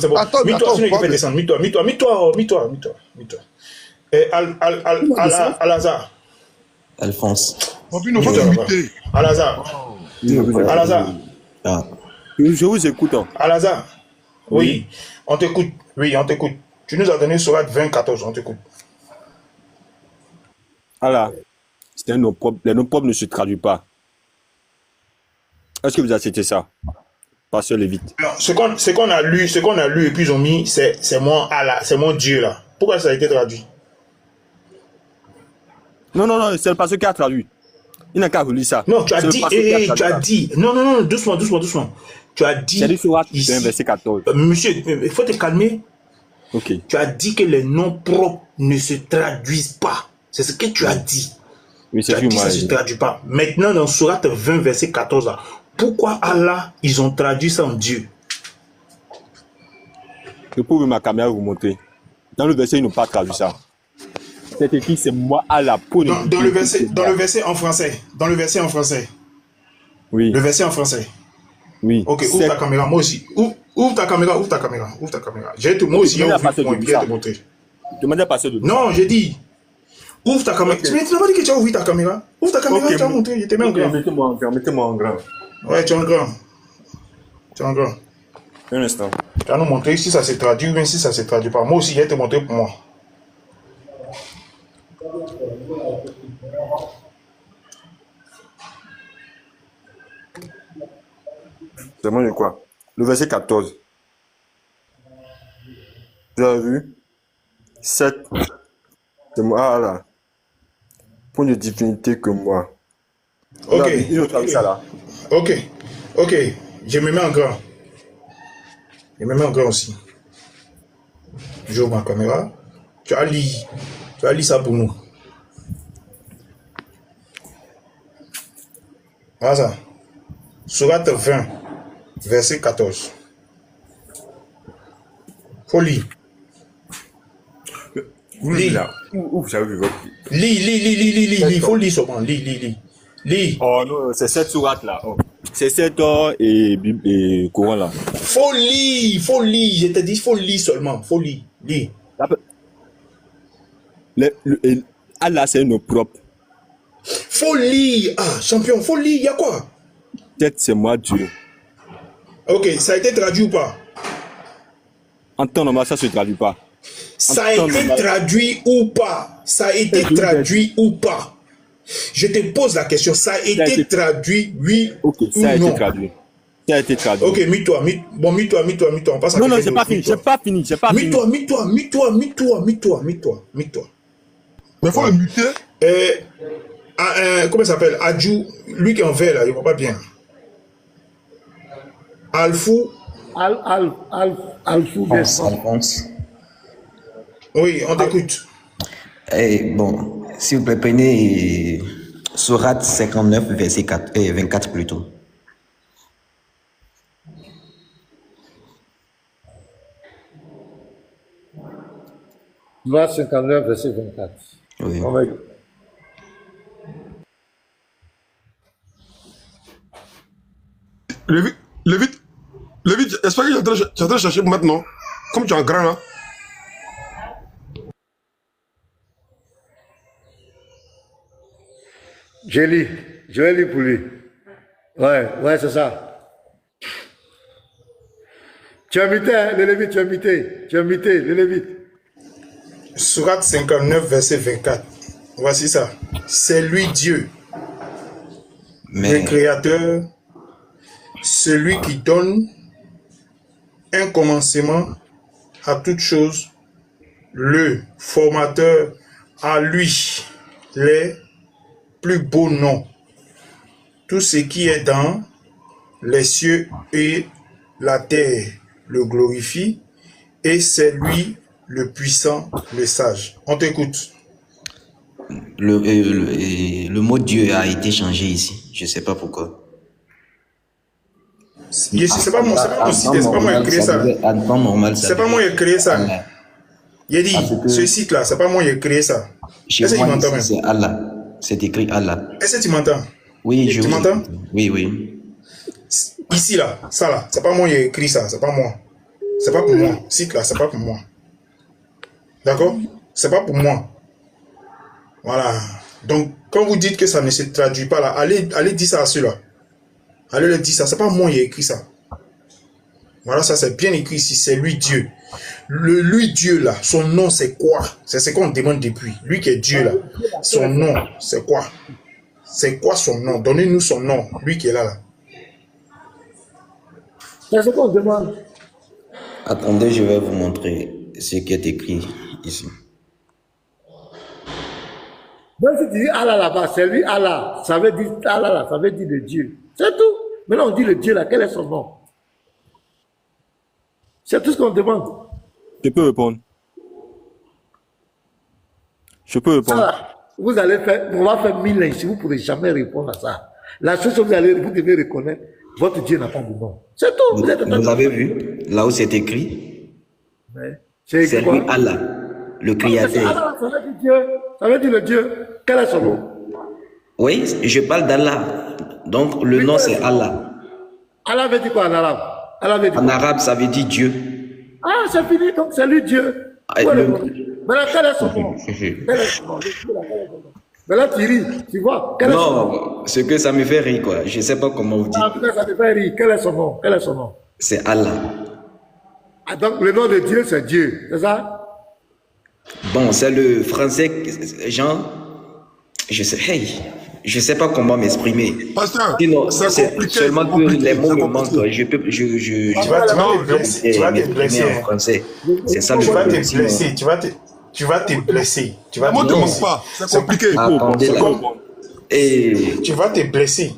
C'est bon. Attends, Mis-toi, sinon je attends, fais descendre. Mis-toi. Al-Azhar. Alphonse. Papi, ne faut Mis-toi te là-bas. muter. Al-Azhar. Voilà. Al-Azhar. Ah. Je vous écoute. Hein. Al-Azhar. Oui. Oui, on t'écoute. Oui, on t'écoute. Tu nous as donné Sourate 20-14, on t'écoute. Voilà. C'est un nom propre. Les noms propres ne se traduisent pas. Est-ce que vous acceptez ça? Pasteur Lévite. Alors, ce qu'on a lu, et puis ils ont mis, c'est mon Allah, c'est mon Dieu là. Pourquoi ça a été traduit? Non, c'est le pasteur qui a traduit. Il n'a qu'à relire ça. Non, tu as C'est le dit, pasteur qui a traduit tu as ça. dit, non, doucement. Tu as dit, C'est dit sur ici, verset 14. monsieur, il faut te calmer. Ok. Tu as dit que les noms propres ne se traduisent pas. C'est ce que tu as dit. Oui, Tu c'est as dit moi. ça ne se traduit pas. Maintenant, dans Sourate 20, verset 14, là, pourquoi Allah, ils ont traduit ça en Dieu? Je peux ouvrir ma caméra et vous montrer. Dans le verset, ils n'ont pas traduit ça. C'est écrit, c'est moi Allah pour Dans le verset en français. Oui. Le verset en français. Oui. Ok, ouvre ta caméra, moi aussi. Ouvre ta caméra. Moi aussi, j'ai ouvert mon bien te montrer. Demandez à passer de Non, j'ai dit. Ouvre ta caméra. Okay. Mais tu n'as pas dit que tu as ouvert ta caméra. Ouvre ta caméra, Okay. tu as montré. Je te mets en grand. Mettez-moi en grand. Ouais, tu es en grand. Un instant. Tu vas nous montrer si ça se traduit ou bien si ça se traduit pas. Moi aussi, je vais te montrer pour moi. C'est moi de quoi? Le verset 14. Tu as vu? 7. C'est moi Allah. Point de divinité que moi. Ok. Là, il nous traduit ça là. Ok. Je me mets en grand. Aussi. J'ouvre ma caméra. Tu as lu ça pour nous. Voilà ça. Sourate 20, verset 14. Faut lire. Lis là. Où vous avez vu votre... Lis. Faut lire seulement. Lis. Oh non, c'est cette sourate là. Oh. C'est cette et Coran là. Faut lire. Je te dis, faut lire seulement. Faut lire. Allah, c'est nos propres. Faut lire. Ah, champion, faut lire. Il y a quoi? Peut-être c'est moi Dieu. Ok, ça a été traduit ou pas? En temps normal, ça ne se traduit pas. Ça a été traduit ou pas? Je te pose la question. Ça a été traduit, oui ou non? Ça a été traduit. Ok, mets-toi. On passe à non, j'ai pas fini. Mets-toi. Mais faut le muter. Comment il s'appelle? Adjou, lui qui est en vert là, il ne voit pas bien. Alfou. Alphonse. Alphonse. Oui, on t'écoute. Bon, s'il vous plaît, prenez Sourate 59, verset 24 plutôt. Sourate 59, verset 24. Oui. Lévite, j'espère que tu es en train de chercher maintenant. Comme tu es en grand là. Je vais lire pour lui. Ouais, c'est ça. Tu as muté, hein, le Lévite, tu as muté, le Lévite. Sourate 59, verset 24. Voici ça. C'est lui Dieu, le Créateur, celui qui donne un commencement à toute chose, le formateur, à lui les plus beaux noms. Tout ce qui est dans les cieux et la terre le glorifie, et c'est lui le puissant, le sage. On t'écoute. Le mot Dieu a été changé ici. Je ne sais pas pourquoi. C'est pas moi qui ai créé ça. C'est pas moi qui ai créé ça. Il a dit, ce site-là, c'est pas moi qui ai créé ça. Est-ce que tu m'entends même? C'est Allah. C'est écrit Allah. Est-ce que tu m'entends? Oui, tu m'entends? Oui. Ici, là, ça là, c'est pas moi qui ai écrit ça, c'est pas moi. C'est pas pour moi. Site là, c'est pas pour moi. D'accord? C'est pas pour moi. Voilà. Donc, quand vous dites que ça ne se traduit pas là, allez dire ça à ceux-là. Allez leur dire ça. C'est pas moi qui ai écrit ça. Voilà, ça c'est bien écrit ici. C'est lui Dieu. Lui Dieu là, son nom c'est quoi? C'est ce qu'on demande depuis. Lui qui est Dieu là. Son nom, c'est quoi? C'est quoi son nom? Donnez-nous son nom. Lui qui est là. C'est ce qu'on demande. Attendez, je vais vous montrer ce qui est écrit ici. Même si tu dis Allah là-bas, c'est lui Allah. Ça veut dire Allah là, ça veut dire le Dieu. C'est tout. Maintenant on dit le Dieu là, quel est son nom? C'est tout ce qu'on demande. Je peux répondre. Je peux répondre. Ça, vous allez faire, on va faire 1000 ans ici, vous ne pourrez jamais répondre à ça. La chose que vous devez reconnaître, votre Dieu n'a pas de nom. C'est tout. Vous avez vu, là où c'est écrit, c'est lui Allah, le Créateur. Allah, ça veut dire Dieu, ça veut dire le Dieu. Quel est son nom? Oui, je parle d'Allah. Donc le nom c'est Allah. Allah veut dire quoi en arabe? Allah veut dire En arabe, ça veut dire Dieu. Ah, c'est fini, donc c'est lui Dieu. Maintenant, quel est son nom? Quel est son nom? Mais là, tu ris, tu vois. Non, ce que ça me fait rire, quoi. Je ne sais pas comment vous dire. En tout cas, ça te fait rire. Quel est son nom? Quel est son nom? C'est Allah. Ah, donc, le nom de Dieu, c'est Dieu. C'est ça? Bon, c'est le français, Jean. Je sais pas comment m'exprimer. Sinon, c'est seulement que les mots me manquent. Tu vas te blesser en français. C'est ça le problème. Tu vas te blesser. Tu vas te blesser. Pas. C'est compliqué. Attendez là. Et tu vas te blesser.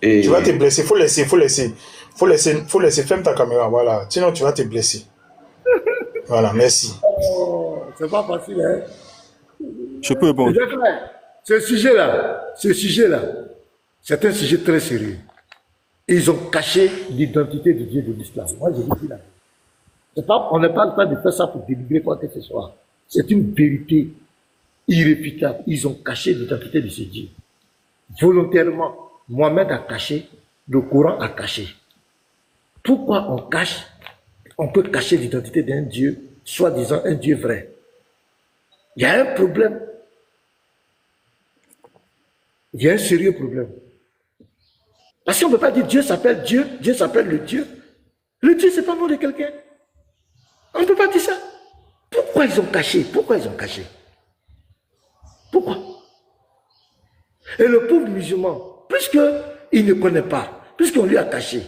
Tu vas te blesser. Faut laisser. Ferme ta caméra. Voilà. Sinon, tu vas te blesser. Voilà. Merci. Oh, c'est pas facile, hein. Je peux répondre. Ce sujet-là, c'est un sujet très sérieux. Ils ont caché l'identité de Dieu de l'islam. Moi, je dis là. On n'est pas en train de faire ça pour délivrer quoi que ce soit. C'est une vérité irréfutable. Ils ont caché l'identité de ce Dieu. Volontairement, Mohamed a caché, le Coran a caché. Pourquoi on peut cacher l'identité d'un Dieu, soi-disant un Dieu vrai? Il y a un problème. Il y a un sérieux problème. Parce qu'on ne peut pas dire Dieu s'appelle Dieu, Dieu s'appelle le Dieu. Le Dieu, c'est pas le nom de quelqu'un. On ne peut pas dire ça. Pourquoi ils ont caché? Pourquoi? Et le pauvre musulman, puisqu'il ne connaît pas, puisqu'on lui a caché,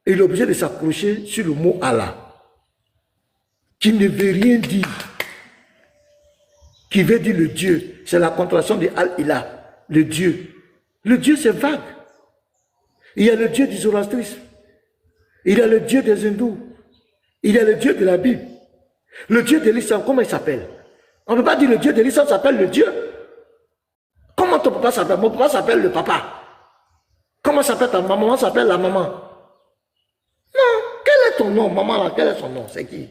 il est obligé de s'accrocher sur le mot Allah, qui ne veut rien dire, qui veut dire le Dieu. C'est la contraction de Al-Ilah. Le Dieu. Le Dieu, c'est vague. Il y a le Dieu du zoroastrisme. Il y a le Dieu des hindous. Il y a le Dieu de la Bible. Le Dieu de l'islam, comment il s'appelle? On ne peut pas dire le Dieu de l'islam s'appelle le Dieu. Comment ton papa s'appelle? Mon papa s'appelle le papa. Comment s'appelle ta maman? Maman s'appelle la maman. Non, quel est ton nom, maman là? Quel est son nom? C'est qui?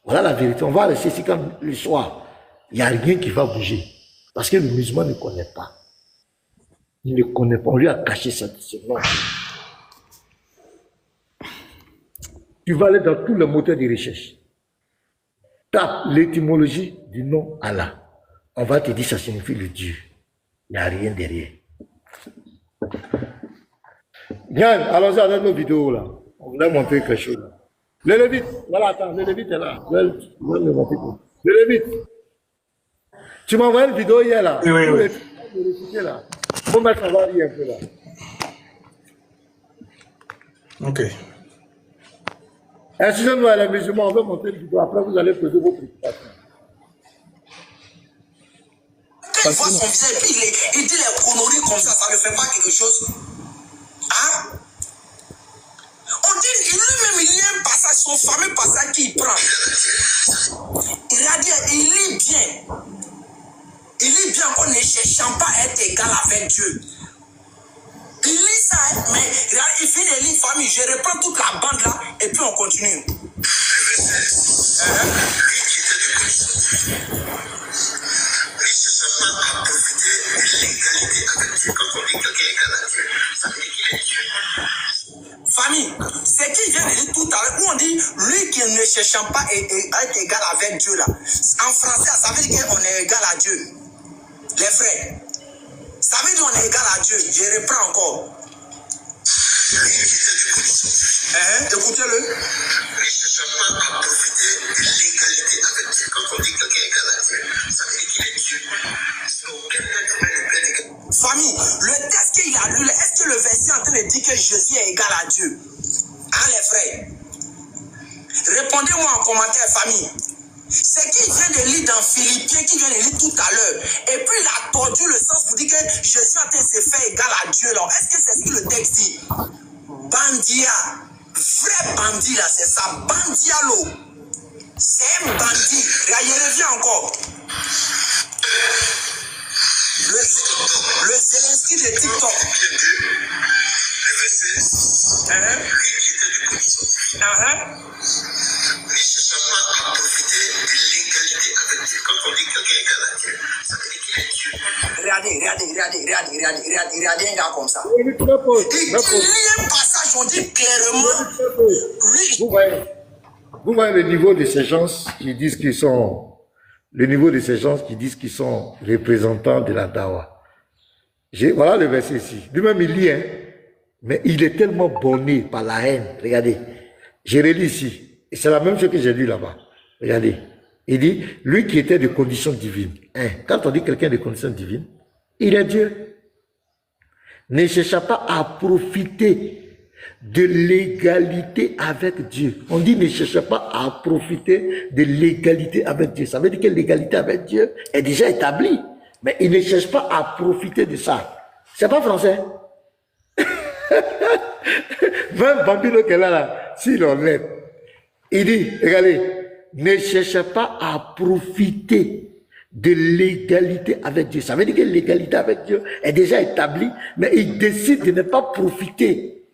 Voilà la vérité. On va rester ici comme le soir. Il n'y a rien qui va bouger. Parce que le musulman ne connaît pas. Il ne connaît pas. On lui a caché ce nom. Tu vas aller dans tous les moteurs de recherche. Tape l'étymologie du nom Allah. On va te dire ça signifie le Dieu. Il n'y a rien derrière. Yann, allons-y avec nos vidéos là. On voulait montrer quelque chose là. Le Lévite, voilà, attends, le Lévite est là. Je vais le montrer. Le Lévite. Tu m'as envoyé une vidéo hier là. Oui. Faut mettre ça va un peu là. Ok. Excusez-nous les musulmans, on veut montrer une vidéo. Après, vous allez poser vos préoccupations. Quand il voit son visage, il dit les conneries comme ça ne fait pas quelque chose. Hein? On dit, lui-même, il y a un passage, son fameux passage qu'il prend. Il lit bien. Il lit bien qu'on ne cherchant pas à être égal avec Dieu. Il lit ça, mais il finit de lire famille. Je reprends toute la bande là et puis on continue. Famille, c'est qui vient de lire on dit, lui qui ne cherchant pas à être égal avec Dieu, là, en français, ça veut dire qu'on est égal à Dieu. Les frères, ça veut dire qu'on est égal à Dieu. Je reprends encore. Écoutez-le. Ne cherchant pas à profiter de l'égalité avec Dieu. Quand on dit quelqu'un est égal à Dieu, ça veut dire qu'il est Dieu. Sinon, aucun être humain ne peut être égal. Famille, le texte qu'il a lu, est-ce que le verset est en train de dire que Jésus est égal à Dieu? Hein, les frères? Répondez-moi en commentaire, famille. C'est qu'il vient de lire dans Philippiens, qui vient de lire tout à l'heure. Et puis il a tordu le sens pour dire que Jésus est en train de se faire égal à Dieu. Est-ce que c'est ce que le texte dit? Bandia. Vrai bandit là, c'est ça. Bandialo. C'est un bandit. Regarde, il revient encore. Le Zelensky de TikTok. Le verset, lui qui était de condition divine, ne cherchant pas à profiter de l'égalité avec Dieu. Quand on dit quelqu'un est égal à Dieu, ça veut dire qu'il est Dieu. Regardez un gars comme ça. Il y a un passage, on dit clairement. Vous voyez le niveau de ces gens qui disent qu'ils sont. Le niveau de ces gens qui disent qu'ils sont représentants de la Dawa. Voilà le verset ici. Lui-même, il lit, hein, mais il est tellement borné par la haine. Regardez, je relis ici. Et c'est la même chose que j'ai lu là-bas. Regardez. Il dit, lui qui était de condition divine. Hein, quand on dit quelqu'un de condition divine, il est Dieu. Ne cherchant pas à profiter de l'égalité avec Dieu. On dit ne cherchez pas à profiter de l'égalité avec Dieu. Ça veut dire que l'égalité avec Dieu est déjà établie. Mais il ne cherche pas à profiter de ça. C'est pas français. Même Bambino qu'elle a là, s'il en est, il dit, regardez, ne cherchez pas à profiter de l'égalité avec Dieu. Ça veut dire que l'égalité avec Dieu est déjà établie, mais il décide de ne pas profiter.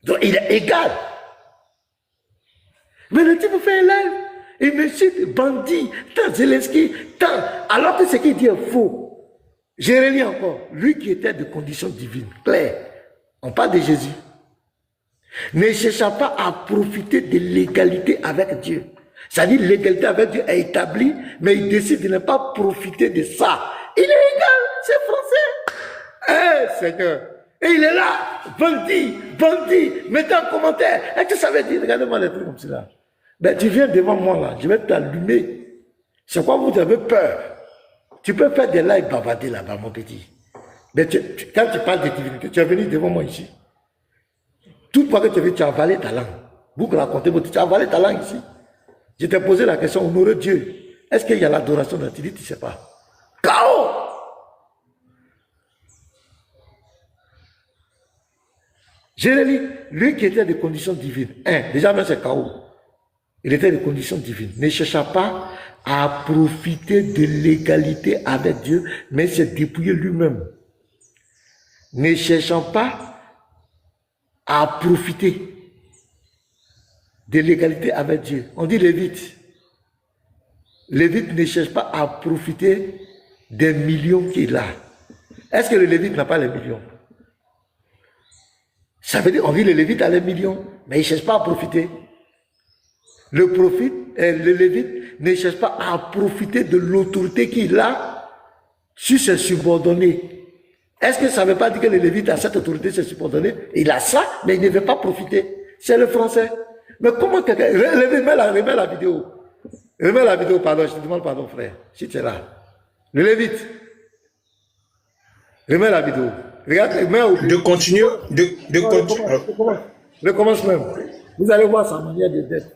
Donc, il est égal. Mais le type fait un live. Il me cite bandit, tant Zelensky, tant. Alors que ce qu'il dit est faux. Je relis encore. Lui qui était de condition divine, clair. On parle de Jésus. Ne cherchant pas à profiter de l'égalité avec Dieu. C'est-à-dire l'égalité avec Dieu est établie, mais il décide de ne pas profiter de ça. Il est égal, c'est français. Seigneur. Et il est là, bandit, mettez en commentaire. Et que ça veut dire, regardez-moi les trucs comme cela. Ben, tu viens devant moi là, je vais t'allumer. C'est quoi vous avez peur? Tu peux faire des lives bavarder là-bas, mon petit. Mais quand tu parles de divinité, tu es venu devant moi ici. Toute fois que tu es venu, tu as avalé ta langue. Vous qui racontez, tu as avalé ta langue ici. Je t'ai posé la question, honorer Dieu. Est-ce qu'il y a l'adoration dans tu dis, tu ne sais pas. K.O. Je l'ai dit, lui qui était de conditions divines. Déjà même c'est K.O. Il était de conditions divines. Ne cherchant pas à profiter de l'égalité avec Dieu, mais se dépouiller lui-même. Ne cherchant pas à profiter de l'égalité avec Dieu. On dit Lévite. Lévite ne cherche pas à profiter des millions qu'il a. Est-ce que le Lévite n'a pas les millions? Ça veut dire, on dit le Lévite a les millions, mais il ne cherche pas à profiter. Le Lévite ne cherche pas à profiter de l'autorité qu'il a sur ses subordonnés. Est-ce que ça ne veut pas dire que le Lévite a cette autorité sur ses subordonnés? Il a ça, mais il ne veut pas profiter. C'est le français. Mais comment quelqu'un... Remets la vidéo. Remets la vidéo, pardon, je te demande pardon, frère, si tu es là. Le Lévite. Remets la vidéo. Regarde, de continuer, de continuer. Recommence même. Vous allez voir sa manière de d'être.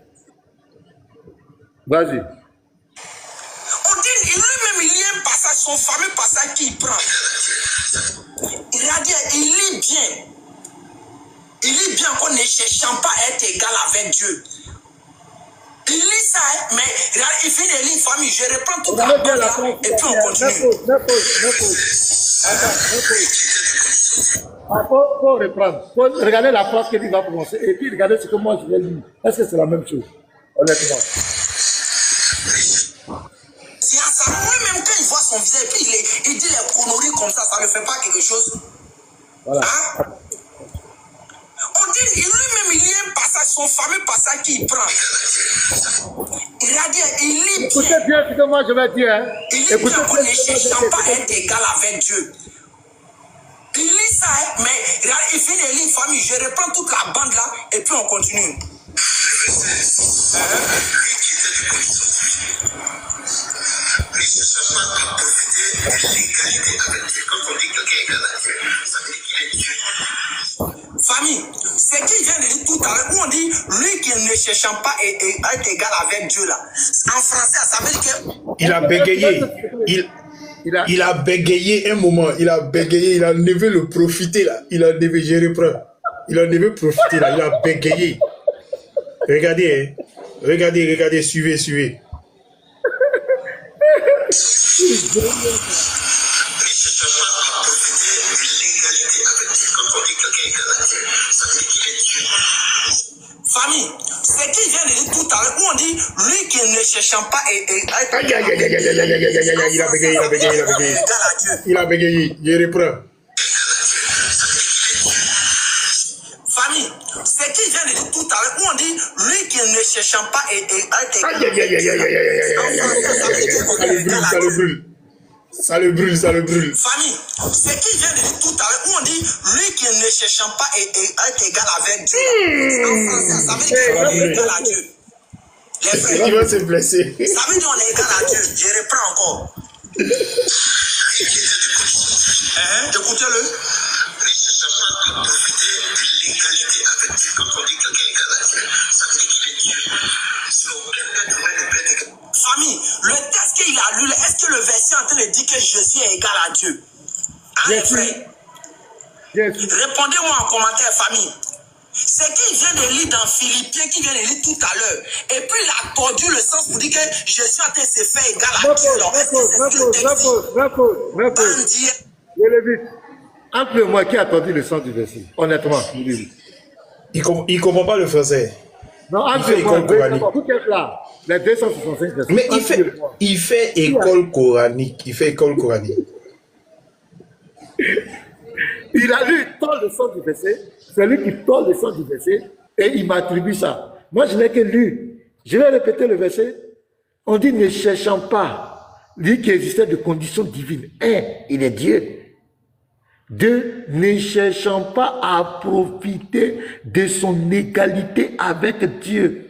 Vas-y. On dit, lui-même, il y a un passage, son fameux passage qu'il prend. Regardez, il lit bien. Il lit bien qu'on ne cherchant pas à être égal avec Dieu. Il lit ça, mais regarde, il fait des lignes famille. Je reprends tout la bande là, et puis on continue. Il faut reprendre. Faut regarder la phrase qu'il va prononcer. Et puis regardez ce que moi je vais lire. Est-ce que c'est la même chose? Honnêtement. C'est à ça. Moi-même, quand il voit son visage, et puis il dit les conneries comme ça ne fait pas quelque chose. Voilà. Hein? On dit, lui-même, il y a un passage, son fameux passage qu'il prend. Il a dit, il lit bien. Écoutez bien ce que moi je vais dire. Hein. Il lit bien qu'on ne cherche pas à être égal avec Dieu. Il lit ça, hein, mais regarde, il finit de lire famille. Je reprends toute la bande là et puis on continue. Le verset 6. Lui qui était du condition ne cherche pas à profiter de l'égalité avec Dieu. Quand on dit que quelqu'un est égal à Dieu, ça veut dire qu'il est Dieu. Famille, c'est qui vient de dire tout à l'heure, où on dit lui qui ne cherche pas à être égal avec Dieu là. En français, ça veut dire que. Il a bégayé. Il a bégayé un moment. Il a bégayé. Il a levé le profiter là. Il a levé, je reprends. Il a levé profiter là. Il a bégayé. Regardez, hein. Regardez, suivez. Ne cherche pas à profiter de l'égalité avec Dieu. Quand on dit que quelqu'un est égal à Dieu, ça veut dire qu'il est Dieu. Famille, c'est qui vient de dire tout à l'heure, où on dit lui qui ne cherche pas à être Aïe, aïe, aïe, aïe, aïe, aïe, aïe, aïe, aïe, il a bégayé. Il a bégayé. Je reprends. Famille, c'est qui vient de dire tout à l'heure, où on dit lui qui ne cherche pas à être égal. Aïe, aïe, aïe, aïe, aïe, aïe, aïe, ça le brûle. Famille, c'est qui vient de dire tout à l'heure, où on dit lui qui ne cherche pas à être égal avec Dieu. En français, ça veut dire qu'on est égal à Dieu. Les frères, Il va se blesser. ça veut dire qu'on est égal à Dieu. Je reprends encore. Écoutez-le. Ne cherche pas à profiter de l'égalité avec Dieu. Quand on dit que quelqu'un est égal à Dieu, ça veut dire qu'il est Dieu. Sinon, aucun être humain ne peut être égal. Famille, le texte qu'il a lu, est-ce que le verset est en train de dire que Jésus est égal à Dieu? Hein, les frères? Répondez-moi en commentaire, famille. C'est qui vient de lire dans Philippiens, qui vient de lire tout à l'heure. Et puis il a tordu le sens pour dire que Jésus est en train de se faire égal à Dieu. Je le vite. Entre moi qui a tordu le sens du verset, honnêtement. Il comprend pas le français. Non, entre moi, vous êtes là. Les 265 versets. Mais il fait école coranique. Il a lu tant le sens du verset. C'est lui qui tord le sens du verset et il m'attribue ça. Moi, je n'ai que lu. Je vais répéter le verset. On dit ne cherchant pas, lui qui existait de conditions divines. Un, il est Dieu. Deux, ne cherchant pas à profiter de son égalité avec Dieu.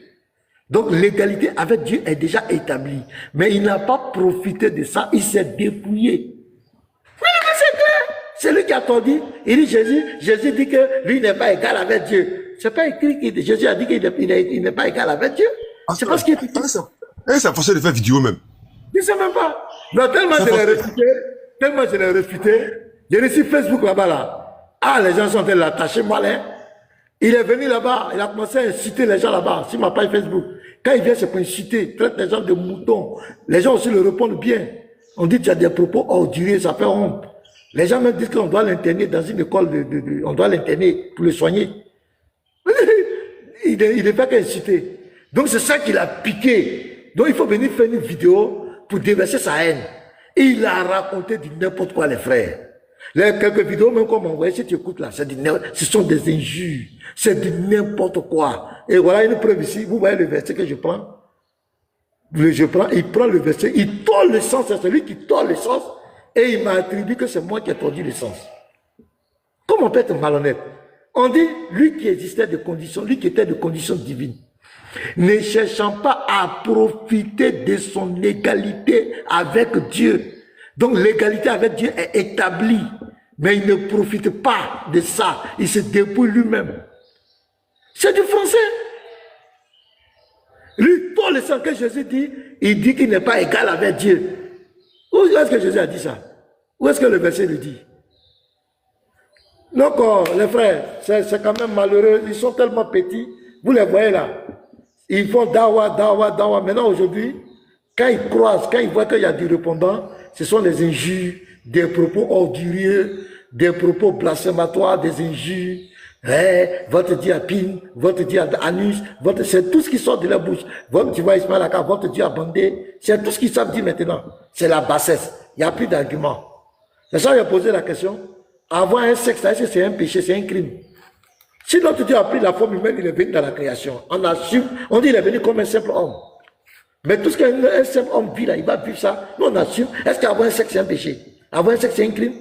Donc l'égalité avec Dieu est déjà établie. Mais il n'a pas profité de ça, il s'est dépouillé. Oui, mais c'est clair. C'est lui qui a tout dit. Il dit Jésus dit que lui n'est pas égal avec Dieu. C'est pas écrit que Jésus a dit qu'il n'est pas égal avec Dieu. C'est parce qu'il est écrit. Ça forcé de faire vidéo même. Je ne sais même pas. Non, tellement je l'ai réfuté, j'ai reçu Facebook là-bas là. Ah, les gens sont en train de l'attacher mal, hein. Il est venu là-bas, il a commencé à inciter les gens là-bas, sur ma page Facebook. Quand il vient, c'est pour inciter, il traite les gens de moutons. Les gens aussi le répondent bien. On dit tu as des propos orduriers, ça fait honte. Les gens même disent qu'on doit l'interner dans une école, on doit l'interner pour le soigner. Il ne fait qu'inciter. Donc c'est ça qu'il a piqué. Donc il faut venir faire une vidéo pour déverser sa haine. Et il a raconté du n'importe quoi, les frères. Quelques vidéos même qu'on m'a envoyé, si tu écoutes là, ce sont des injures. C'est du n'importe quoi. Et voilà une preuve ici. Vous voyez le verset que je prends. Il prend le verset, il tord le sens, c'est celui qui tord le sens. Et il m'a attribué que c'est moi qui ai tordu le sens. Comment on peut être malhonnête? On dit, lui qui existait de conditions, lui qui était de conditions divines, ne cherchant pas à profiter de son égalité avec Dieu. Donc l'égalité avec Dieu est établie, mais il ne profite pas de ça. Il se dépouille lui-même. C'est du français. Lui, tout le sens que Jésus dit, il dit qu'il n'est pas égal avec Dieu. Où est-ce que Jésus a dit ça? Où est-ce que le verset le dit? Donc, les frères, c'est quand même malheureux. Ils sont tellement petits. Vous les voyez là. Ils font dawa. Maintenant, aujourd'hui, quand ils croisent, quand ils voient qu'il y a du répondant, ce sont des injures, des propos ordurieux, des propos blasphématoires, des injures. Votre Dieu a Pin, votre Dieu a Anus, c'est tout ce qui sort de la bouche. Tu vois Ismaël Aka, votre Dieu a bandé. C'est tout ce qu'ils savent dire maintenant. C'est la bassesse. Il n'y a plus d'argument. C'est ça, il a posé la question. Avoir un sexe, c'est un péché, c'est un crime. Si notre Dieu a pris la forme humaine, il est venu dans la création. On assume, on dit qu'il est venu comme un simple homme. Mais tout ce qu'un simple homme vit là, il va vivre ça. Nous on assume. Est-ce qu'avoir un sexe c'est un péché? Avoir un sexe c'est un crime?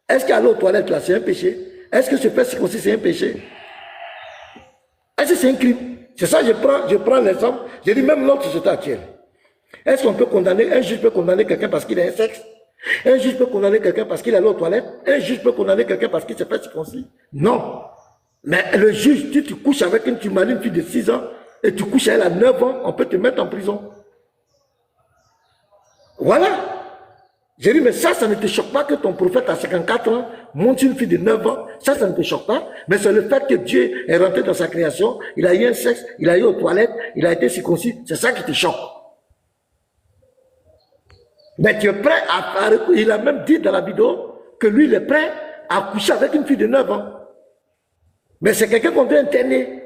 Est-ce qu'aller aux toilettes là c'est un péché? Est-ce que se faire circoncire c'est un péché? Est-ce que c'est un crime? C'est ça, je prends l'exemple. Je dis même notre société actuelle. Est-ce qu'on peut condamner, un juge peut condamner quelqu'un parce qu'il a un sexe? Un juge peut condamner quelqu'un parce qu'il est allé aux toilettes? Un juge peut condamner quelqu'un parce qu'il s'est fait circoncire? Non. Mais le juge, tu couches avec tu maries une fille de 6 ans et tu couches avec elle à 9 ans, on peut te mettre en prison. Voilà. J'ai dit, mais ça ne te choque pas que ton prophète à 54 ans monte une fille de 9 ans. Ça ne te choque pas. Mais c'est le fait que Dieu est rentré dans sa création, il a eu un sexe, il a eu aux toilettes, il a été circoncis. C'est ça qui te choque. Mais tu es prêt à... Il a même dit dans la vidéo que lui, il est prêt à coucher avec une fille de 9 ans. Mais c'est quelqu'un qu'on doit interner.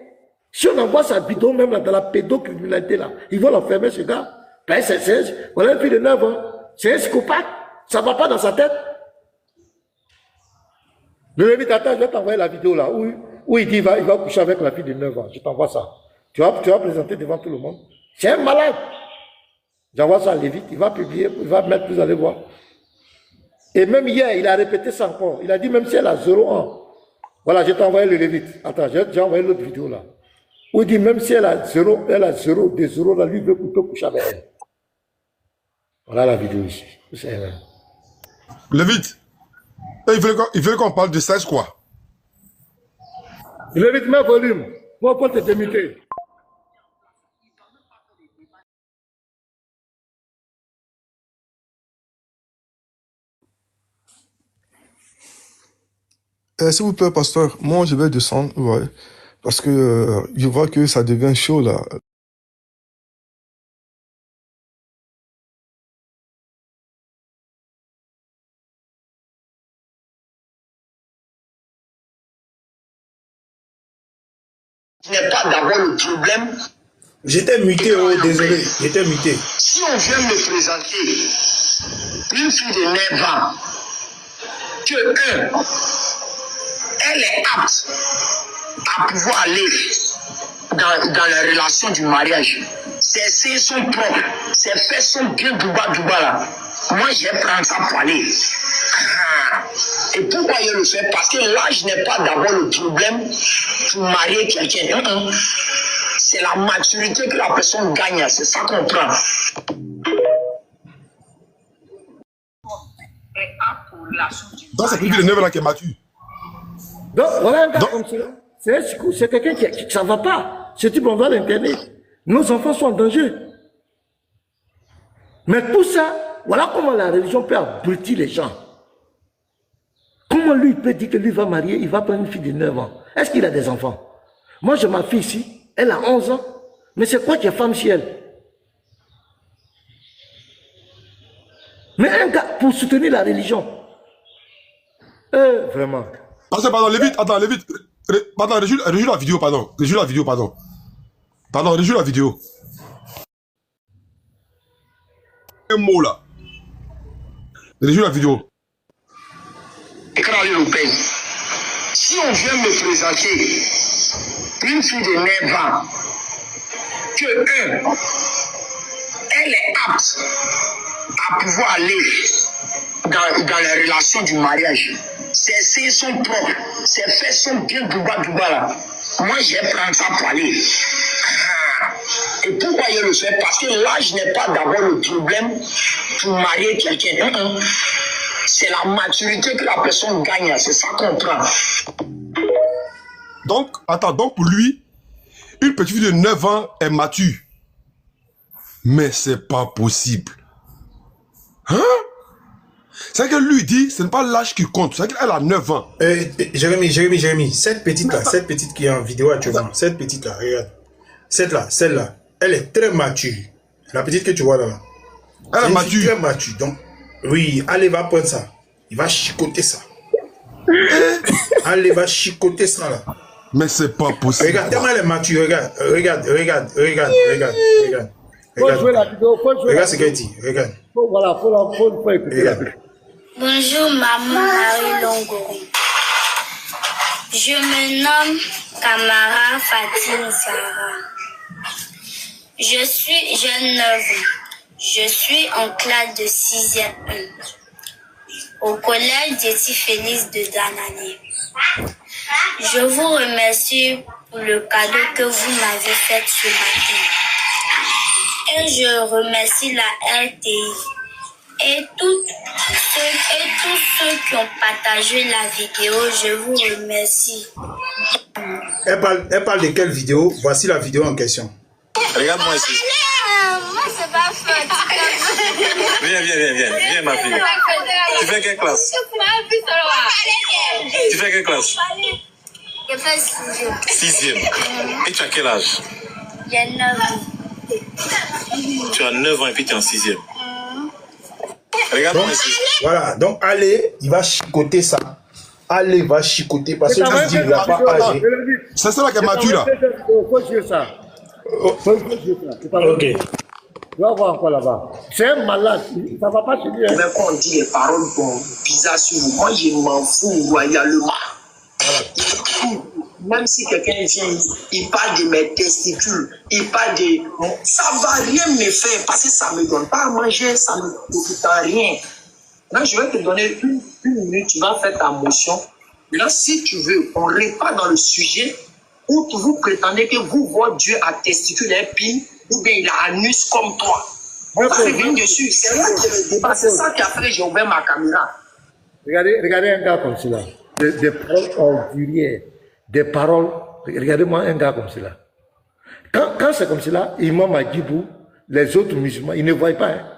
Si on envoie sa vidéo même là, dans la pédocriminalité, là, ils vont l'enfermer ce gars. Ben, voilà une fille de 9 ans. C'est un psychopathe. Ça ne va pas dans sa tête. Le Lévite, attends, je vais t'envoyer la vidéo là, où il dit il va coucher avec la fille de 9 ans. Je t'envoie ça. Tu vas présenter devant tout le monde. C'est un malade. J'envoie ça à Lévite, il va publier, il va mettre, vous allez voir. Et même hier, il a répété ça encore. Il a dit même si elle a 0 ans. Voilà, je t'ai envoyé le Lévite. Attends, j'ai envoyé l'autre vidéo là. Où il dit même si elle a 0, des 0 là, lui il veut coucher avec elle. Voilà la vidéo ici. Lévite, il veut qu'on parle de sexe quoi? Lévite, mets volume. Moi, pour te démuter. S'il vous plaît, pasteur, moi je vais descendre, ouais, parce que je vois que ça devient chaud là. Ce n'est pas d'abord le problème. J'étais muté, oh, désolé, j'étais muté. Si on vient me présenter une fille de 9 ans, elle est apte à pouvoir aller dans la relation du mariage. Ses seins sont propres, ses fesses sont bien douba là. Moi, je vais prendre ça pour aller. Et pourquoi je le fais? Parce que l'âge n'est pas d'abord le problème pour marier quelqu'un. C'est la maturité que la personne gagne, c'est ça qu'on prend. Donc c'est plus de 9 ans qui est mature. Donc voilà un gars comme ça. C'est quelqu'un qui ça ne va pas. Ce type, on va l'interner. Nos enfants sont en danger. Mais tout ça, voilà comment la religion peut abrutir les gens. Comment lui, il peut dire que lui va marier, il va prendre une fille de 9 ans? Est-ce qu'il a des enfants? Moi, j'ai ma fille ici, elle a 11 ans. Mais c'est quoi qui est femme chez elle? Mais un gars, pour soutenir la religion. Vraiment. Pardon, Lévite, attends, Lévite. Pardon, réjoue la vidéo, pardon. Réjoue la vidéo, pardon. Pardon, réjoue la vidéo. Un mot là. Réjoue la vidéo. Écran européen. Si on vient me présenter une fille de 9 ans, elle est apte à pouvoir aller dans la relation du mariage. Ses seins sont propres, ses fesses sont bien douba là. Moi, je vais prendre ça pour aller. Et pourquoi je le fais? Parce que l'âge n'est pas d'abord le problème pour marier quelqu'un. C'est la maturité que la personne gagne, c'est ça qu'on prend. Donc, attends, donc pour lui, une petite fille de 9 ans est mature. Mais c'est pas possible. Hein? C'est que lui dit, ce n'est pas l'âge qui compte, c'est qu'elle a 9 ans. Jérémy, cette petite qui est en vidéo actuellement, cette petite là, regarde. Celle-là, elle est très mature. La petite que tu vois là. Elle est mature. Très mature. Donc, oui, allez, va prendre ça. Il va chicoter ça. Allez, va chicoter ça là. Mais c'est pas possible. Regarde, tellement elle est mature, regarde. Faut jouer la vidéo, regarde ce qu'elle dit, regarde. Voilà, faut écouter la vidéo. Bonjour maman Marie Longo. Je me nomme Camara Fatim Zara. J'ai 9 ans. Je suis en classe de 6e au collège Déti Félix de Danani. Je vous remercie pour le cadeau que vous m'avez fait ce matin. Et je remercie la RTI et tous ceux qui ont partagé la vidéo. Je vous remercie. Elle parle de quelle vidéo? Voici la vidéo en question. Regarde-moi ici. Moi, c'est pas fait. Viens, ma fille. Tu fais quelle classe? Tu fais quelle classe? Je fais 6e. 6e. Et tu as quel âge? J'ai 9 ans. Tu as 9 ans et puis tu es en 6e. Regarde-moi ici. Voilà, donc allez, il va chicoter ça. Allez, va chicoter parce que je dis, il n'a pas âgé. C'est ça là qui est mature là. Faut jouer ça. Ok. Tu vas voir encore là-bas. C'est un malade. Ça va pas se dire. Mais quand on dit les paroles bizarres sur vous, moi je m'en fous royalement. Même si quelqu'un vient, il parle de mes testicules, il parle de... Ça va rien me faire parce que ça ne me donne pas à manger, ça ne me coûte rien. Là, je vais te donner une minute, tu vas faire ta motion. Là, si tu veux, on repart dans le sujet où vous prétendez que votre Dieu a testicule et pile, ou bien il a anus comme toi. On va revenir dessus. C'est là que le débat, c'est ça qui a fait que j'ai ouvert ma caméra. Regardez un gars comme cela. Des paroles ordurières. Des paroles. Regardez-moi un gars comme cela. Quand c'est comme cela, Imam Adjibou, les autres musulmans, ils ne voient pas. Hein.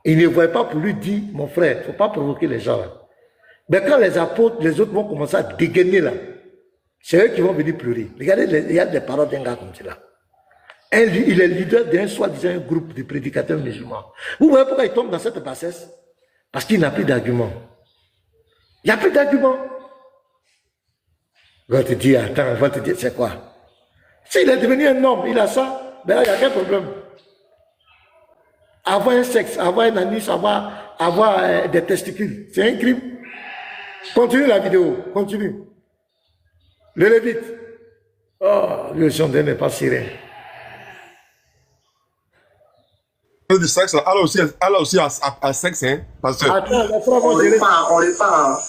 Ils ne voient pas pour lui dire, mon frère, il ne faut pas provoquer les gens. Là. Mais quand les apôtres, les autres vont commencer à dégainer là, c'est eux qui vont venir pleurer. Regardez, il y a des paroles d'un gars comme cela. Il est leader d'un soi-disant groupe de prédicateurs musulmans. Vous voyez pourquoi il tombe dans cette bassesse? Parce qu'il n'a plus d'arguments. Il n'y a plus d'arguments. On va te dire, attends, on va te dire, c'est quoi? S'il est devenu un homme, il a ça, ben là, il n'y a qu'un problème. Avoir un sexe, avoir un anus, avoir des testicules, c'est un crime. Continue la vidéo, continue. Le Lévite. Oh, le sondé n'est pas syrien. Du sexe, elle aussi a sexe, hein, pasteur. Attends, on repart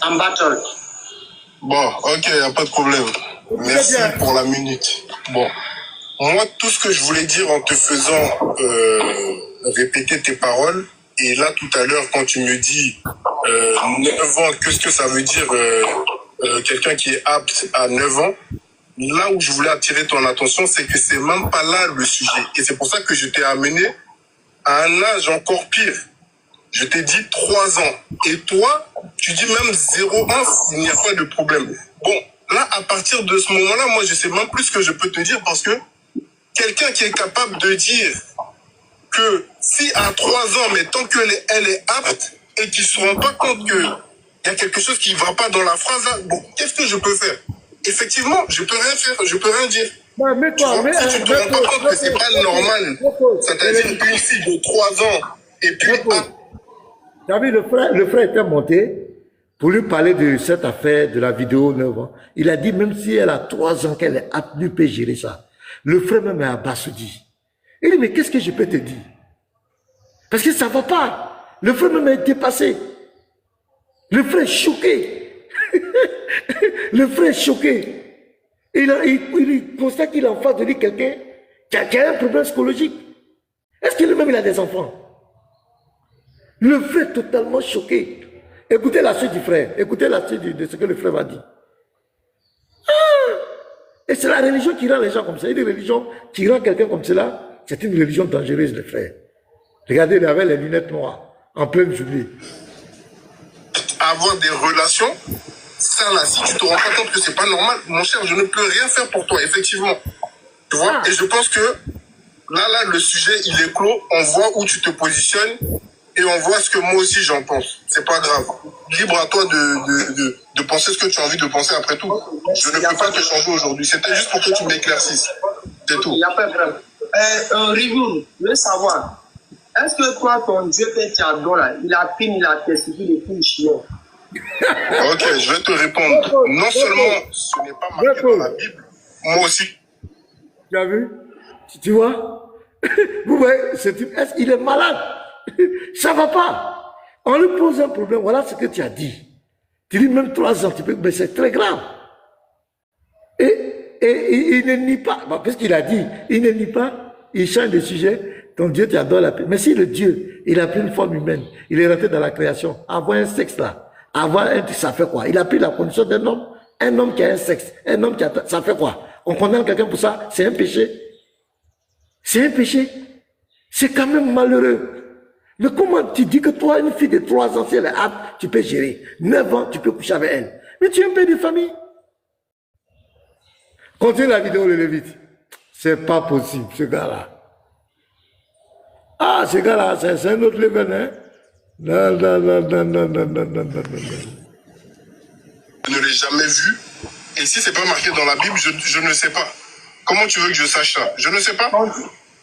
en battle. Bon, ok, y a pas de problème. Merci pour la minute. Bon, moi, tout ce que je voulais dire en te faisant répéter tes paroles, et là, tout à l'heure, quand tu me dis 9 ans, qu'est-ce que ça veut dire quelqu'un qui est apte à 9 ans? Là où je voulais attirer ton attention, c'est que c'est même pas là le sujet. Et c'est pour ça que je t'ai amené à un âge encore pire. Je t'ai dit 3 ans. Et toi, tu dis même 0 ans, il n'y a pas de problème. Bon, là, à partir de ce moment-là, moi, je sais même plus ce que je peux te dire parce que quelqu'un qui est capable de dire que si à 3 ans, mais tant qu'elle est apte et qu'il ne se rend pas compte qu'il y a quelque chose qui ne va pas dans la phrase, là, bon, qu'est-ce que je peux faire? Effectivement, je peux rien faire, je peux rien dire. Mais tu vois, si tu te rends pas compte que c'est pas normal, c'est-à-dire une fille de 3 ans et puis... Tu as vu, le frère était monté pour lui parler de cette affaire de la vidéo 9 ans. Il a dit, même si elle a 3 ans qu'elle est apte, lui peut gérer ça. Le frère même est abasourdi. Il dit, mais qu'est-ce que je peux te dire? Parce que ça ne va pas. Le frère même est dépassé. Le frère est choqué. Le frère est choqué. Il constate qu'il est en face de lui quelqu'un qui a un problème psychologique. Est-ce que lui-même il a des enfants? Le frère est totalement choqué. Écoutez la suite du frère. Écoutez la suite de ce que le frère va dire. Ah! Et c'est la religion qui rend les gens comme ça. Une religion qui rend quelqu'un comme cela, c'est une religion dangereuse, le frère. Regardez, il avait les lunettes noires en pleine journée. Avoir des relations, ça là, si tu te rends pas compte que c'est pas normal, mon cher, je ne peux rien faire pour toi, effectivement. Tu vois? Et je pense que là, le sujet, il est clos. On voit où tu te positionnes et on voit ce que moi aussi j'en pense. C'est pas grave. Libre à toi de penser ce que tu as envie de penser après tout. Je ne peux pas te changer aujourd'hui. C'était juste pour que tu m'éclaircisses. C'est tout. Il n'y a pas de problème. Rivou, je veux savoir, est-ce que toi, ton Dieu que tu adores là, il a pris, il a testé, il est tout chien? Ok, je vais te répondre. Non seulement ce n'est pas marqué dans la Bible, moi aussi. Tu as vu? Tu vois? Vous voyez, il est malade. Ça ne va pas. On lui pose un problème. Voilà ce que tu as dit. Tu dis même 3 ans, mais c'est très grave. Et il ne nie pas. Bon, puisqu'il a dit, il ne nie pas, il change de sujet. Ton Dieu t'adore la paix. Mais si le Dieu, il a pris une forme humaine, il est rentré dans la création, avoir un sexe là, avoir un, ça fait quoi? Il a pris la condition d'un homme qui a un sexe, un homme qui a, ça fait quoi? On condamne quelqu'un pour ça, c'est un péché. C'est un péché. C'est quand même malheureux. Mais comment tu dis que toi, une fille de 3 ans, si elle est apte, tu peux gérer. 9 ans, tu peux coucher avec elle. Mais tu es un père de famille. Continue la vidéo, le Lévite. C'est pas possible, ce gars-là. Ah, ce gars-là, c'est un autre level, hein? Non. Je ne l'ai jamais vu. Et si c'est pas marqué dans la Bible, je ne sais pas. Comment tu veux que je sache ça? Je ne sais pas.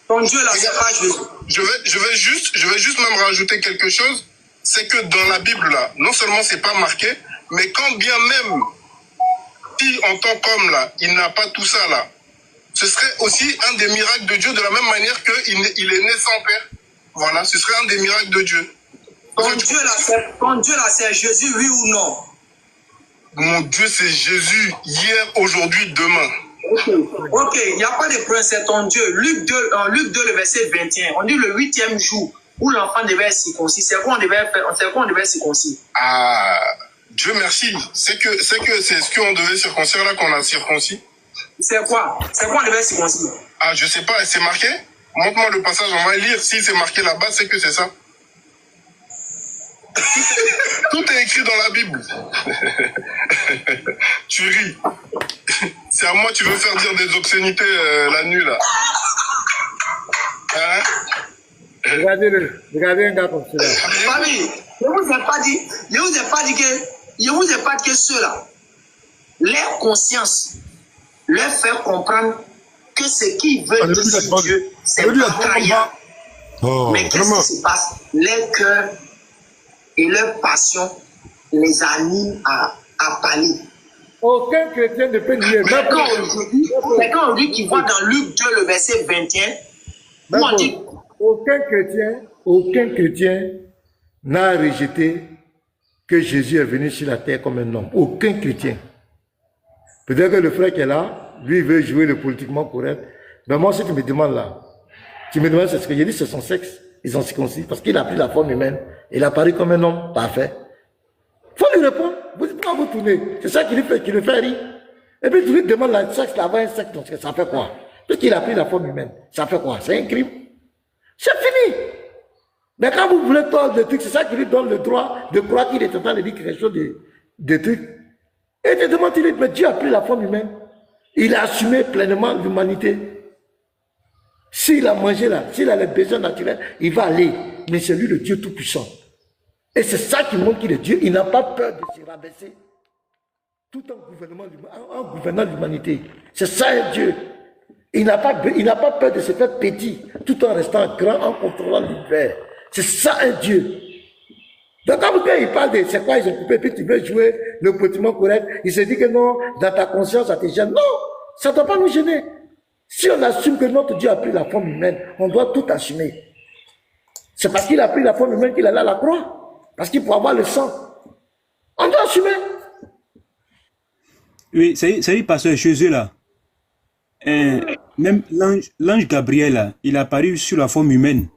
Ton Dieu là, c'est pas Jésus. Je vais juste même rajouter quelque chose. C'est que dans la Bible là, non seulement c'est pas marqué, mais quand bien même, si en tant qu'homme là, il n'a pas tout ça là, ce serait aussi un des miracles de Dieu de la même manière qu'il est né sans père. Voilà, ce serait un des miracles de Dieu. Ton Dieu là, c'est Jésus, oui ou non? Mon Dieu, c'est Jésus, hier, aujourd'hui, demain. Ok, il n'y a pas de problème, c'est ton Dieu. Luc 2, le verset 21, on dit le 8e jour où l'enfant devait être circoncis. C'est quoi on devait faire? C'est quoi on devait circoncis? Ah, Dieu merci. C'est ce qu'on devait circoncire là qu'on a circoncis. C'est quoi? C'est quoi on devait circoncire? Ah, je sais pas, c'est marqué? Montre-moi le passage, on va lire. Si c'est marqué là-bas, c'est que c'est ça. Tout est écrit dans la Bible. Tu ris. C'est à moi tu veux faire dire des obscénités la nuit là. Hein? Regardez un gars comme cela. Famille, je vous ai pas dit que ceux-là, leur conscience leur fait comprendre que ce qu'ils veulent de Dieu, c'est pas trahir. Mais qu'est-ce qui se passe? Leur cœur et leur passion les animent à parler. Aucun chrétien ne peut nier. Mais quand on dit qu'il voit dans Luc 2, le verset 21, où on dit... Aucun chrétien n'a rejeté que Jésus est venu sur la terre comme un homme. Aucun chrétien. Peut-être que le frère qui est là, lui, veut jouer le politiquement correct. Mais moi, si tu me demandes là, tu me demandes ce que j'ai dit, c'est son sexe. Ils ont circoncis parce qu'il a pris la forme humaine. Il a paru comme un homme parfait. Il faut lui répondre. Pourquoi vous tournez? C'est ça qui le fait rire. Et puis tu lui demandes le sexe, d'avoir un sexe, donc ça fait quoi? Puisqu'il a pris la forme humaine, ça fait quoi? C'est un crime. C'est fini. Mais quand vous voulez tordre le truc, c'est ça qui lui donne le droit de croire qu'il est en train de dire quelque chose de truc. Et tu te demandes, mais Dieu a pris la forme humaine. Il a assumé pleinement l'humanité. S'il a mangé là, s'il a les besoins naturels, il va aller. Mais c'est lui le Dieu tout-puissant. Et c'est ça qui montre qu'il est Dieu. Il n'a pas peur de se rabaisser. Tout en gouvernant l'humanité. C'est ça un Dieu. Il n'a pas peur de se faire petit, tout en restant grand, en contrôlant l'univers. C'est ça un Dieu. Donc quand il parle de c'est quoi ils ont coupé, puis tu veux jouer le politiquement correct, il se dit que non, dans ta conscience, ça te gêne. Non, ça ne doit pas nous gêner. Si on assume que notre Dieu a pris la forme humaine, on doit tout assumer. C'est parce qu'il a pris la forme humaine qu'il allait à la croix. Parce qu'il faut avoir le sang. On doit assumer. Oui, c'est pasteur Jésus là. Même l'ange Gabriel là, il est apparu sur la forme humaine.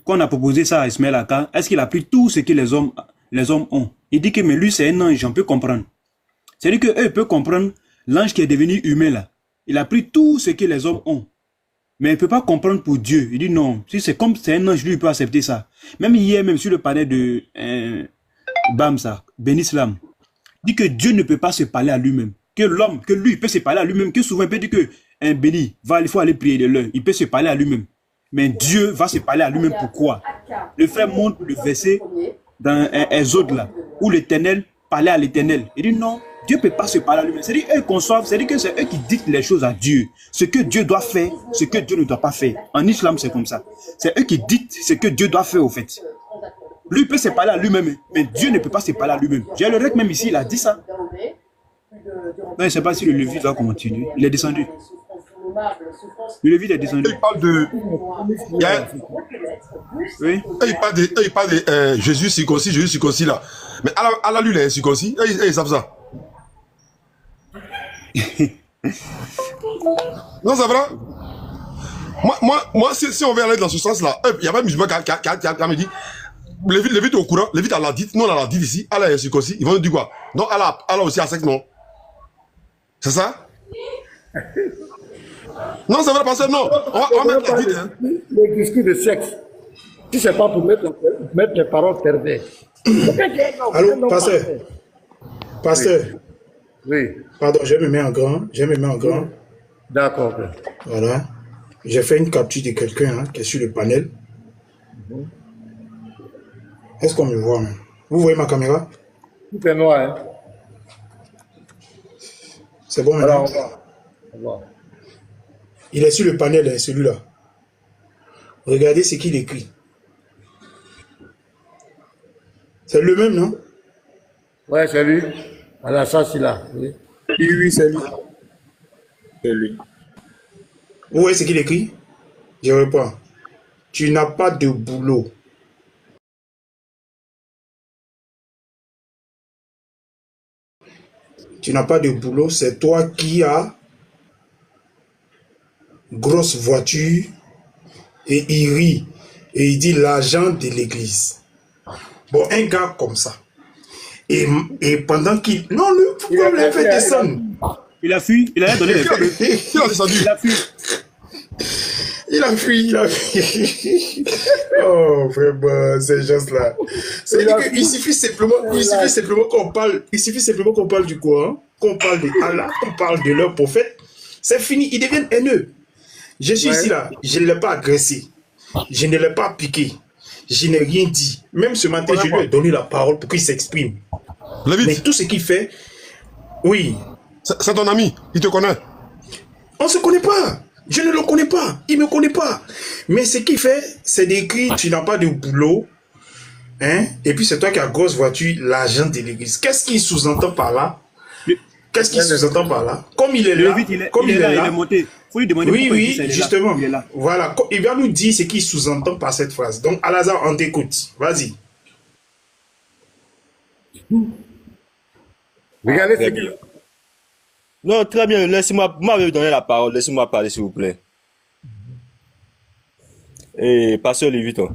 Quand on a proposé ça à Ismaël Aka, est-ce qu'il a pris tout ce que les hommes ont? Il dit que mais lui c'est un ange, on peut comprendre. C'est-à-dire qu'eux peuvent comprendre l'ange qui est devenu humain là. Il a pris tout ce que les hommes ont. Mais il ne peut pas comprendre pour Dieu. Il dit non, si c'est comme c'est un ange, lui il peut accepter ça. Même hier, même sur le panel de Ben Islam, il dit que Dieu ne peut pas se parler à lui-même. Que l'homme, que lui, il peut se parler à lui-même. Que souvent il peut dire que Béni, il faut aller prier de l'heure. Il peut se parler à lui-même. Mais Dieu va se parler à lui-même. Pourquoi? Le frère montre le verset dans Exode là, où l'Éternel parlait à l'Éternel. Il dit non, Dieu ne peut pas se parler à lui-même. C'est-à-dire eux conçoivent, c'est-à-dire que c'est eux qui dictent les choses à Dieu. Ce que Dieu doit faire, ce que Dieu ne doit pas faire. En islam, c'est comme ça. C'est eux qui dictent ce que Dieu doit faire au fait. Lui peut se parler à lui-même, mais Dieu ne peut pas se parler à lui-même. J'ai le rec même ici, il a dit ça. Non, je ne sais pas si le Lévite va continuer. Il est descendu. Le Lévite est descendu. Il parle de... Oui. Il parle de Jésus circoncis là. Mais Allah lui, il est circoncis. Ils savent ça. Non, c'est vrai. Moi si on veut aller dans ce sens-là, il y a pas un musulman qui me dit, Lévite est au courant, Lévite a la dite, nous on a la dite ici, Allah est circoncis. Ils vont nous dire quoi? Non, Allah aussi a sexe, non? C'est ça? Non, c'est vrai, parce que non, on va mettre la dite. Hein. Le discours de sexe, si c'est pas pour mettre les paroles perverses. Allô, pasteur. Oui. Pardon, je me mets en grand. D'accord. Voilà. J'ai fait une capture de quelqu'un qui est sur le panel. Est-ce qu'on me voit? Vous voyez ma caméra? Tout est noir. Hein? C'est bon maintenant? Alors, on va. Il est sur le panel, hein, celui-là. Regardez ce qu'il écrit. C'est le même, non? Ouais, c'est lui. Voilà, ça, c'est là. Oui, c'est lui. C'est lui. Vous voyez ce qu'il écrit? Je réponds. Tu n'as pas de boulot. Tu n'as pas de boulot, c'est toi qui as grosse voiture et il rit. Et il dit l'agent de l'église. Bon, un gars comme ça. Et pendant qu'il... Non, pourquoi vous l'avez fait descendre? Il a fui, il a donné les faits. Il a descendu. Il a fui. Il a fui. Oh, vraiment, ces gens-là. Il suffit simplement qu'on parle du Coran, qu'on parle de Allah, qu'on parle de leur prophète. C'est fini, ils deviennent haineux. Je suis ici là, je ne l'ai pas agressé. Je ne l'ai pas piqué. Je n'ai rien dit. Même ce matin, je lui ai donné la parole pour qu'il s'exprime. Mais tout ce qu'il fait, oui. C'est ton ami, il te connaît. On ne se connaît pas. Je ne le connais pas. Il ne me connaît pas. Mais ce qu'il fait, c'est d'écrire, tu n'as pas de boulot. Hein? Et puis c'est toi qui as grosse voiture, l'agent de l'église. Qu'est-ce qu'il sous-entend par là? Qu'est-ce qu'il sous-entend par là? Comme il est là, il est monté. Faut lui demander pourquoi il dit ça, justement. Il est là. Voilà, il va nous dire ce qu'il sous-entend par cette phrase. Donc, Al-Azhar, on t'écoute. Vas-y. Regardez ce qu'il... Non, très bien, laissez-moi, vous m'avez donné la parole, laissez-moi parler, s'il vous plaît. Et pasteur Léviton,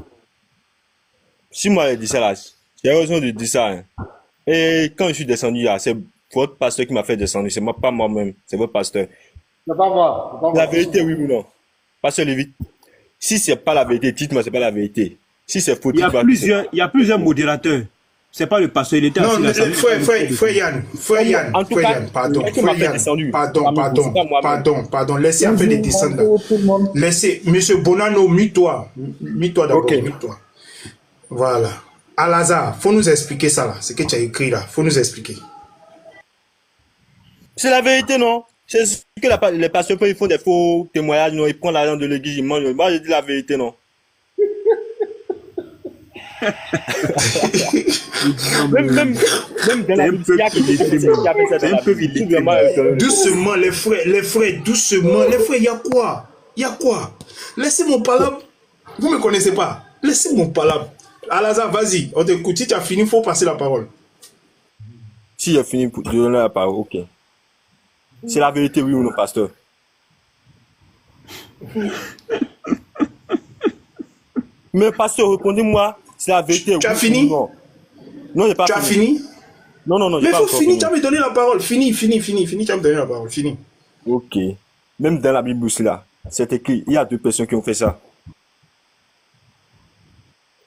si moi j'ai dit ça là, j'ai raison de dire ça. Hein. Et quand je suis descendu là, c'est votre pasteur qui m'a fait descendre, c'est moi, pas moi-même, c'est votre pasteur. C'est pas moi. La vérité, oui ou non? Pasteur Lévit, si c'est pas la vérité, dites-moi c'est pas la vérité. Si c'est faux, il y a plusieurs modérateurs. C'est pas le pasteur, il était non, frère Yann, pardon, laissez un peu de descendre. Laissez, monsieur Bonanno, mute-toi d'abord, okay. Mute-toi. Voilà. Al-Azhar, faut nous expliquer ça là, ce que tu as écrit là, faut nous expliquer. C'est la vérité, non? C'est ce que les pasteurs, ils font des faux témoignages, non? Ils prennent l'argent de l'église, ils mangent. Moi, je dis la vérité, non? même dans la doucement les frères, doucement les frères, il y a quoi? Laissez mon palabre, vous me connaissez pas, laissez mon palabre. Al-Azhar, vas-y, on t'écoute. Si tu as fini, il faut passer la parole. Si j'ai fini de donner la parole, ok. C'est la vérité, oui ou non, pasteur? Mais pasteur, répondez-moi. C'est la vérité. Tu as fini? Non, j'ai pas fini. Tu as fini? Non. Mais il faut finir, tu as me donné la parole. Fini, tu as me donné la parole. Fini. Ok. Même dans la Bible aussi, là, c'est écrit, il y a 2 personnes qui ont fait ça.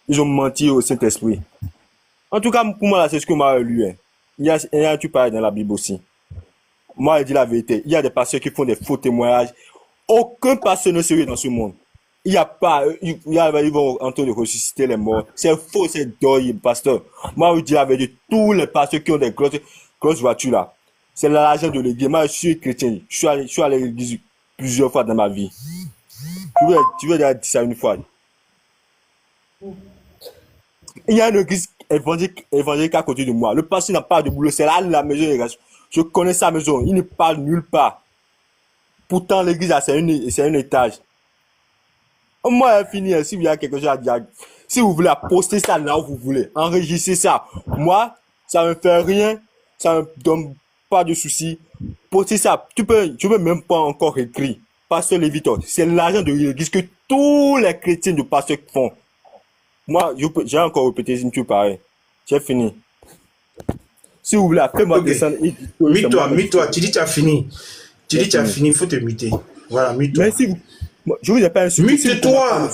Ils ont menti au Saint-Esprit. En tout cas, pour moi, là, c'est ce que moi j'ai lu. Hein. Il y a tu parles dans la Bible aussi. Moi, je dis la vérité. Il y a des pasteurs qui font des faux témoignages. Aucun pasteur ne sérieux dans ce monde. Il n'y a pas, ils vont en train de ressusciter les morts. C'est faux, c'est deuil, pasteur. Moi, je dis la vérité. Tous les pasteurs qui ont des grosses voitures là, c'est l'argent de l'église. Moi, je suis chrétien. Je suis allé à l'église plusieurs fois dans ma vie. Tu veux dire ça une fois? Il y a une église évangélique à côté de moi. Le pasteur n'a pas de boulot. C'est là la maison. Je connais sa maison. Il ne parle nulle part. Pourtant, l'église, c'est un étage. Moi, elle finit. Si vous avez quelque chose à dire, si vous voulez poster ça là où vous voulez, enregistrez ça. Moi, ça ne me fait rien. Ça ne me donne pas de soucis. Postez ça. Tu peux même pas encore écrire. Pasteur Léviton, c'est l'argent de l'église que tous les chrétiens de pasteur font. Moi, j'ai encore répété une chose pareille. J'ai fini. Si vous voulez, faites-moi descendre. Mute-toi. Tu dis que tu as fini. Tu dis que tu as fini, il faut te muter. Voilà, mute-toi. Mais si vous... Je vous ai pas insulté. Mute-toi.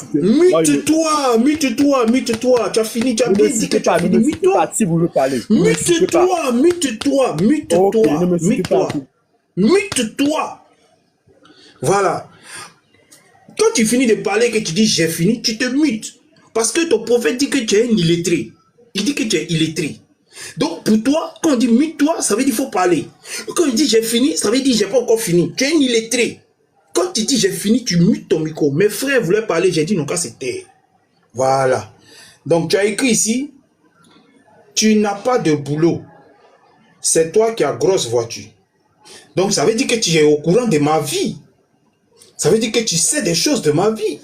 Tu as fini, tu as bien dit que tu as fini. Mute-toi. Si vous voulez parler. Mute-toi. Voilà. Quand tu finis de parler, que tu dis j'ai fini, tu te mutes. Parce que ton prophète dit que tu es un illettré. Il dit que tu es illettré. Donc pour toi, quand on dit mute-toi, ça veut dire qu'il faut parler. Quand il dit j'ai fini, ça veut dire j'ai pas encore fini. Tu es un illettré. Quand tu dis j'ai fini, tu mutes ton micro. Mes frères voulaient parler, j'ai dit non, quand c'était. Voilà. Donc tu as écrit ici, tu n'as pas de boulot. C'est toi qui as grosse voiture. Donc ça veut dire que tu es au courant de ma vie. Ça veut dire que tu sais des choses de ma vie.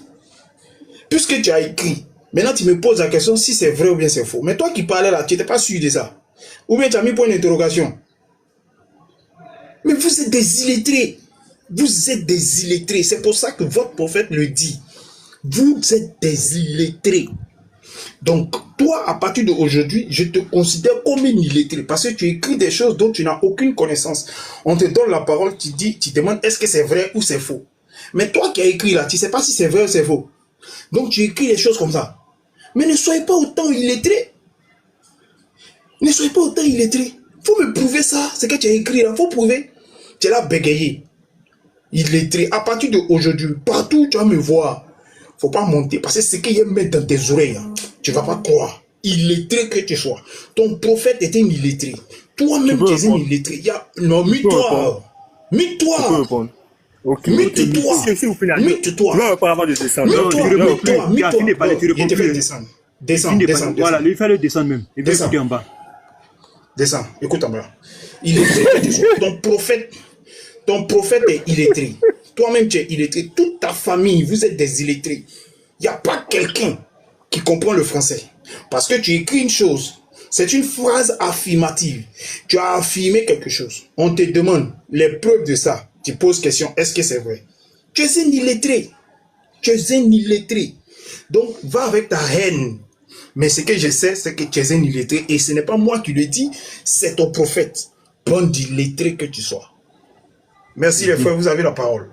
Puisque tu as écrit. Maintenant, tu me poses la question si c'est vrai ou bien c'est faux. Mais toi qui parlais là, tu n'étais pas sûr de ça. Ou bien tu as mis point d'interrogation. Mais vous êtes des illettrés. Vous êtes des illettrés. C'est pour ça que votre prophète le dit. Vous êtes des illettrés. Donc, toi, à partir d'aujourd'hui, je te considère comme un illettré. Parce que tu écris des choses dont tu n'as aucune connaissance. On te donne la parole, tu demandes est-ce que c'est vrai ou c'est faux. Mais toi qui as écrit là, tu ne sais pas si c'est vrai ou c'est faux. Donc, tu écris des choses comme ça. Mais ne soyez pas autant illettrés. Ne soyez pas autant illettrés. Il faut me prouver ça, ce que tu as écrit là. Il faut prouver. Tu es là bégayé. Illettré. À partir d'aujourd'hui, partout tu vas me voir. Il ne faut pas monter. Parce que ce qu'il y a mettre dans tes oreilles, hein, tu ne vas pas croire. Illettré que tu sois. Ton prophète était un illettré. Toi-même, tu es un illettré. Non, mute-toi. Mute-toi. Ok. Mute-toi. Mute-toi. Non, pas avant de descendre. Descends. Voilà, lui fait le descendre même. Il veut écouter en bas. Descends, écoute en bas. Ton prophète est illettré. Toi-même, tu es illettré. Toute ta famille, vous êtes des illettrés. Il n'y a pas quelqu'un qui comprend le français. Parce que tu écris une chose. C'est une phrase affirmative. Tu as affirmé quelque chose. On te demande les preuves de ça. Tu poses question, est-ce que c'est vrai? Tu es un illettré. Donc, va avec ta haine. Mais ce que je sais, c'est que tu es un illettré. Et ce n'est pas moi qui le dis, c'est ton prophète. Bon illettré que tu sois. Merci les frères, vous avez la parole.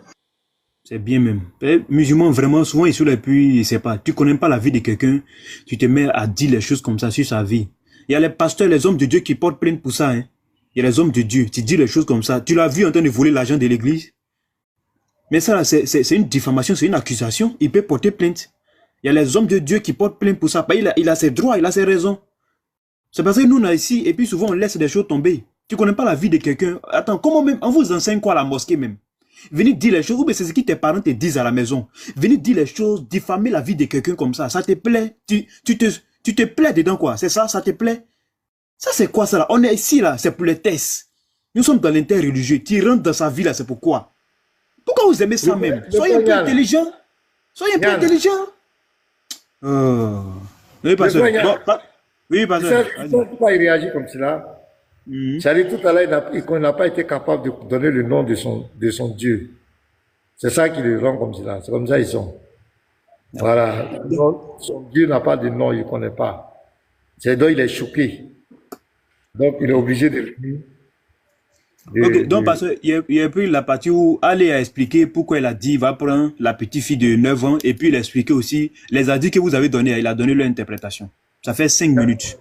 C'est bien même. Les musulmans, vraiment, souvent, ils sont là, puis, je sais pas, tu connais pas la vie de quelqu'un, tu te mets à dire les choses comme ça sur sa vie. Il y a les pasteurs, les hommes de Dieu qui portent plainte pour ça, hein. Il y a les hommes de Dieu, tu dis les choses comme ça. Tu l'as vu en train de voler l'argent de l'église. Mais ça, c'est une diffamation, c'est une accusation. Il peut porter plainte. Il y a les hommes de Dieu qui portent plainte pour ça. Il a ses droits, il a ses raisons. C'est parce que nous, on est ici, et puis souvent, on laisse des choses tomber. Tu connais pas la vie de quelqu'un. Attends, comment même, on vous enseigne quoi à la mosquée même? Venez dire les choses, ou bien c'est ce que tes parents te disent à la maison. Venez dire les choses, diffamer la vie de quelqu'un comme ça. Ça te plaît? Tu te plais dedans quoi? C'est ça, ça te plaît? Ça c'est quoi ça là? On est ici là, c'est pour les tests. Nous sommes dans l'interreligieux. Tu rentres dans sa vie là, c'est pourquoi? Pourquoi vous aimez ça même? Soyez un peu intelligent. Soyez un peu intelligent. Oui, parce que... Oui, parce que... Pourquoi il réagit comme cela? C'est-à-dire tout à l'heure, il n'a pas été capable de donner le nom de son Dieu. C'est ça qui le rend comme cela. C'est comme ça ils sont. Voilà. Donc, son Dieu n'a pas de nom, il ne connaît pas. C'est donc il est choqué. Donc il est obligé de venir. Ok, donc parce qu'il y a un peu la partie où Ali a expliqué pourquoi il a dit il va prendre la petite fille de 9 ans et puis il a expliqué aussi les adits que vous avez donnés, il a donné leur interprétation. Ça fait 5 minutes.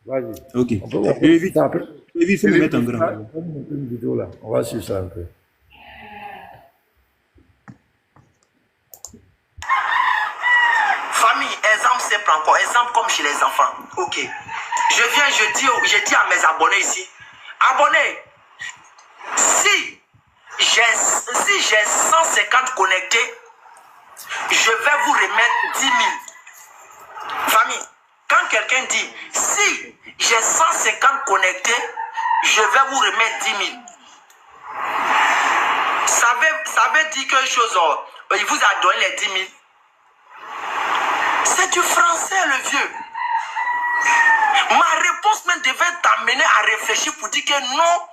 Vas-y. Ok. Vite, il faut me mettre en grand. Une vidéo là. On va suivre ça un peu. Famille, exemple simple encore, exemple comme chez les enfants. Ok. Je dis à mes abonnés ici, abonnés, si j'ai 150 connectés, je vais vous remettre 10 000. Famille, Quand quelqu'un dit, si j'ai 150 connectés, je vais vous remettre 10 000. Ça veut dire quelque chose. Il vous a donné les 10 000. C'est du français, le vieux. Ma réponse même devait t'amener à réfléchir pour dire que non,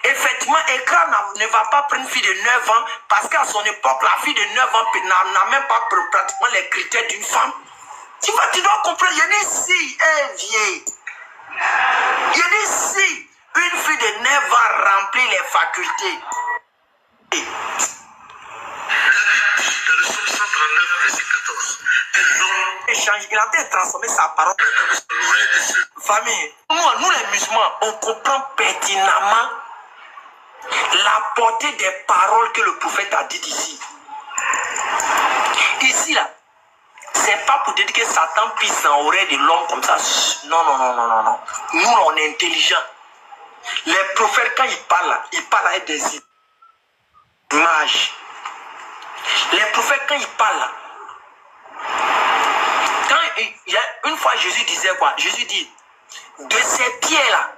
effectivement, écran ne va pas prendre une fille de 9 ans parce qu'à son époque, la fille de 9 ans n'a même pas pratiquement les critères d'une femme. Tu dois comprendre, il y a des si, vieille. Il y a des si, une fille de 9 ans remplit les facultés. Dans le psaume 139, verset 14, Il a été transformé sa parole. Famille, nous les musulmans, on comprend pertinemment la portée des paroles que le prophète a dites ici. Ici, là, c'est pas pour dire que Satan pisse dans l'oreille de l'homme comme ça. Non, non, non, non, non, non. Nous, on est intelligents. Les prophètes, quand ils parlent avec des images. Les prophètes, quand ils parlent, une fois Jésus disait quoi? Jésus dit, de ces pierres-là,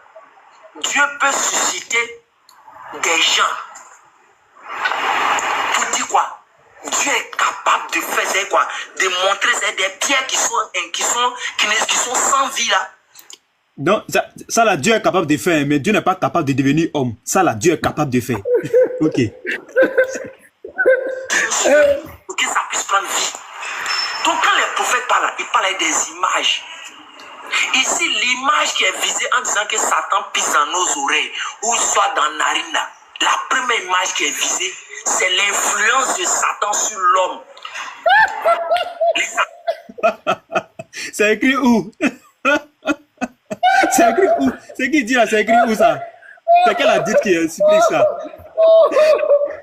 Dieu peut susciter des gens. Pour dire quoi? Dieu est capable de faire, c'est quoi? De montrer, c'est des pierres qui sont sans vie là. Donc, ça là, Dieu est capable de faire, mais Dieu n'est pas capable de devenir homme. Ça là, Dieu est capable de faire. Ok. Pour que ça puisse prendre vie. Donc quand les prophètes parlent, ils parlent avec des images. Ici, l'image qui est visée en disant que Satan pisse dans nos oreilles ou soit dans narine, la première image qui est visée, c'est l'influence de Satan sur l'homme. C'est écrit où? C'est écrit où? C'est qui dit là? C'est écrit où ça? C'est quel hadith qui explique ça?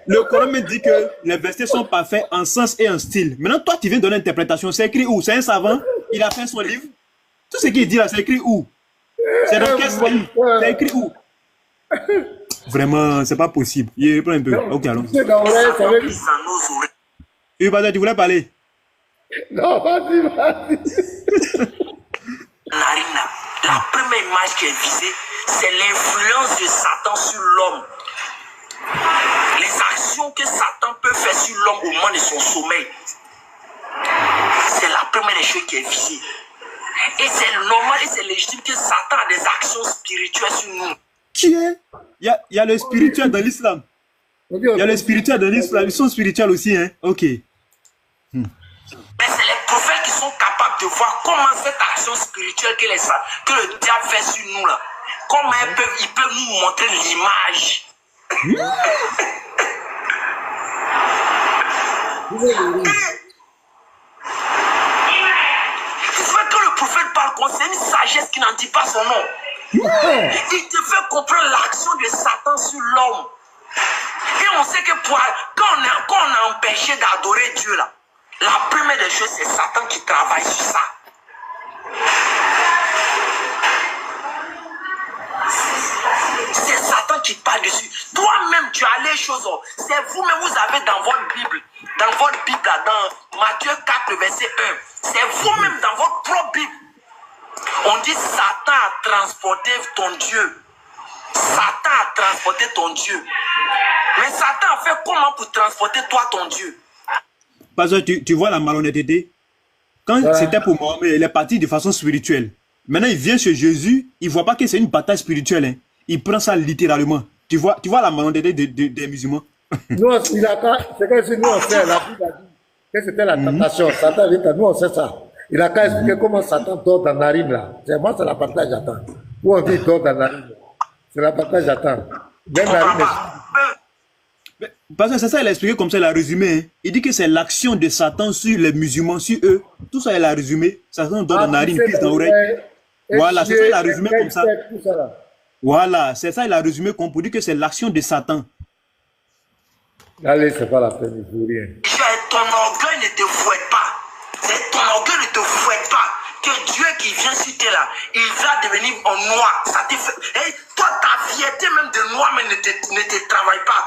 Le Coran me dit que les versets sont parfaits en sens et en style. Maintenant, toi, tu viens donner l'interprétation. C'est écrit où? C'est un savant? Il a fait son livre? Tout ce qu'il dit là, c'est écrit où? C'est dans quel livre? C'est écrit où? Vraiment, c'est pas possible. Il reprend un peu. Ok, allons. Tu voulais parler? Non, vas-y. La première image qui est visée, c'est l'influence de Satan sur l'homme. Les actions que Satan peut faire sur l'homme au moment de son sommeil, c'est la première des choses qui est visée. Et c'est normal et c'est légitime que Satan a des actions spirituelles sur nous. Qui est? Il y a le spirituel dans l'islam. Il y a le spirituel dans l'islam. Ils sont spirituels aussi, hein? Ok. Mais c'est les prophètes qui sont capables de voir comment cette action spirituelle que le diable fait sur nous, là, comment ils peuvent nous montrer l'image. Quand le prophète parle, c'est une sagesse qui n'en dit pas son nom. Il te fait comprendre l'action de Satan sur l'homme. Et on sait que quand on est empêché d'adorer Dieu, là, la première des choses, c'est Satan qui travaille sur ça. C'est Satan qui parle dessus. Toi-même, tu as les choses. C'est vous-même, vous avez dans votre Bible, là, dans Matthieu 4, verset 1. C'est vous-même dans votre propre Bible. On dit Satan a transporté ton Dieu. Satan a transporté ton Dieu. Mais Satan a fait comment pour transporter toi ton Dieu? Parce que tu vois la malhonnêteté. Quand c'était pour Mohamed, il est parti de façon spirituelle. Maintenant, il vient chez Jésus, il ne voit pas que c'est une bataille spirituelle. Hein. Il prend ça littéralement. Tu vois la malhonnêteté des musulmans. Nous, c'est que nous on sait, la Bible a dit que c'était la tentation. Satan dit, nous on sait ça. Il a qu'à expliquer comment Satan dort dans la narine là. Moi, c'est la partage j'attends. Où on dit dort dans la narine. C'est la partage j'attends. Parce que c'est ça, il a expliqué comme ça, il a résumé. Hein. Il dit que c'est l'action de Satan sur les musulmans, sur eux. Tout ça, il a résumé. Satan dort dans la narine, pisse dans l'oreille. Voilà, c'est ça, il a résumé comme ça. Voilà, c'est ça, il a résumé comme pour dire que c'est l'action de Satan. Allez, c'est pas la peine, il ne faut rien. Ton orgueil ne te fouette pas. Ton orgueil ne te fouette pas. Que Dieu qui vient sur terre là, il va devenir en noir. Ça te fait... Hey, toi, ta fierté même de noir mais ne te travaille pas.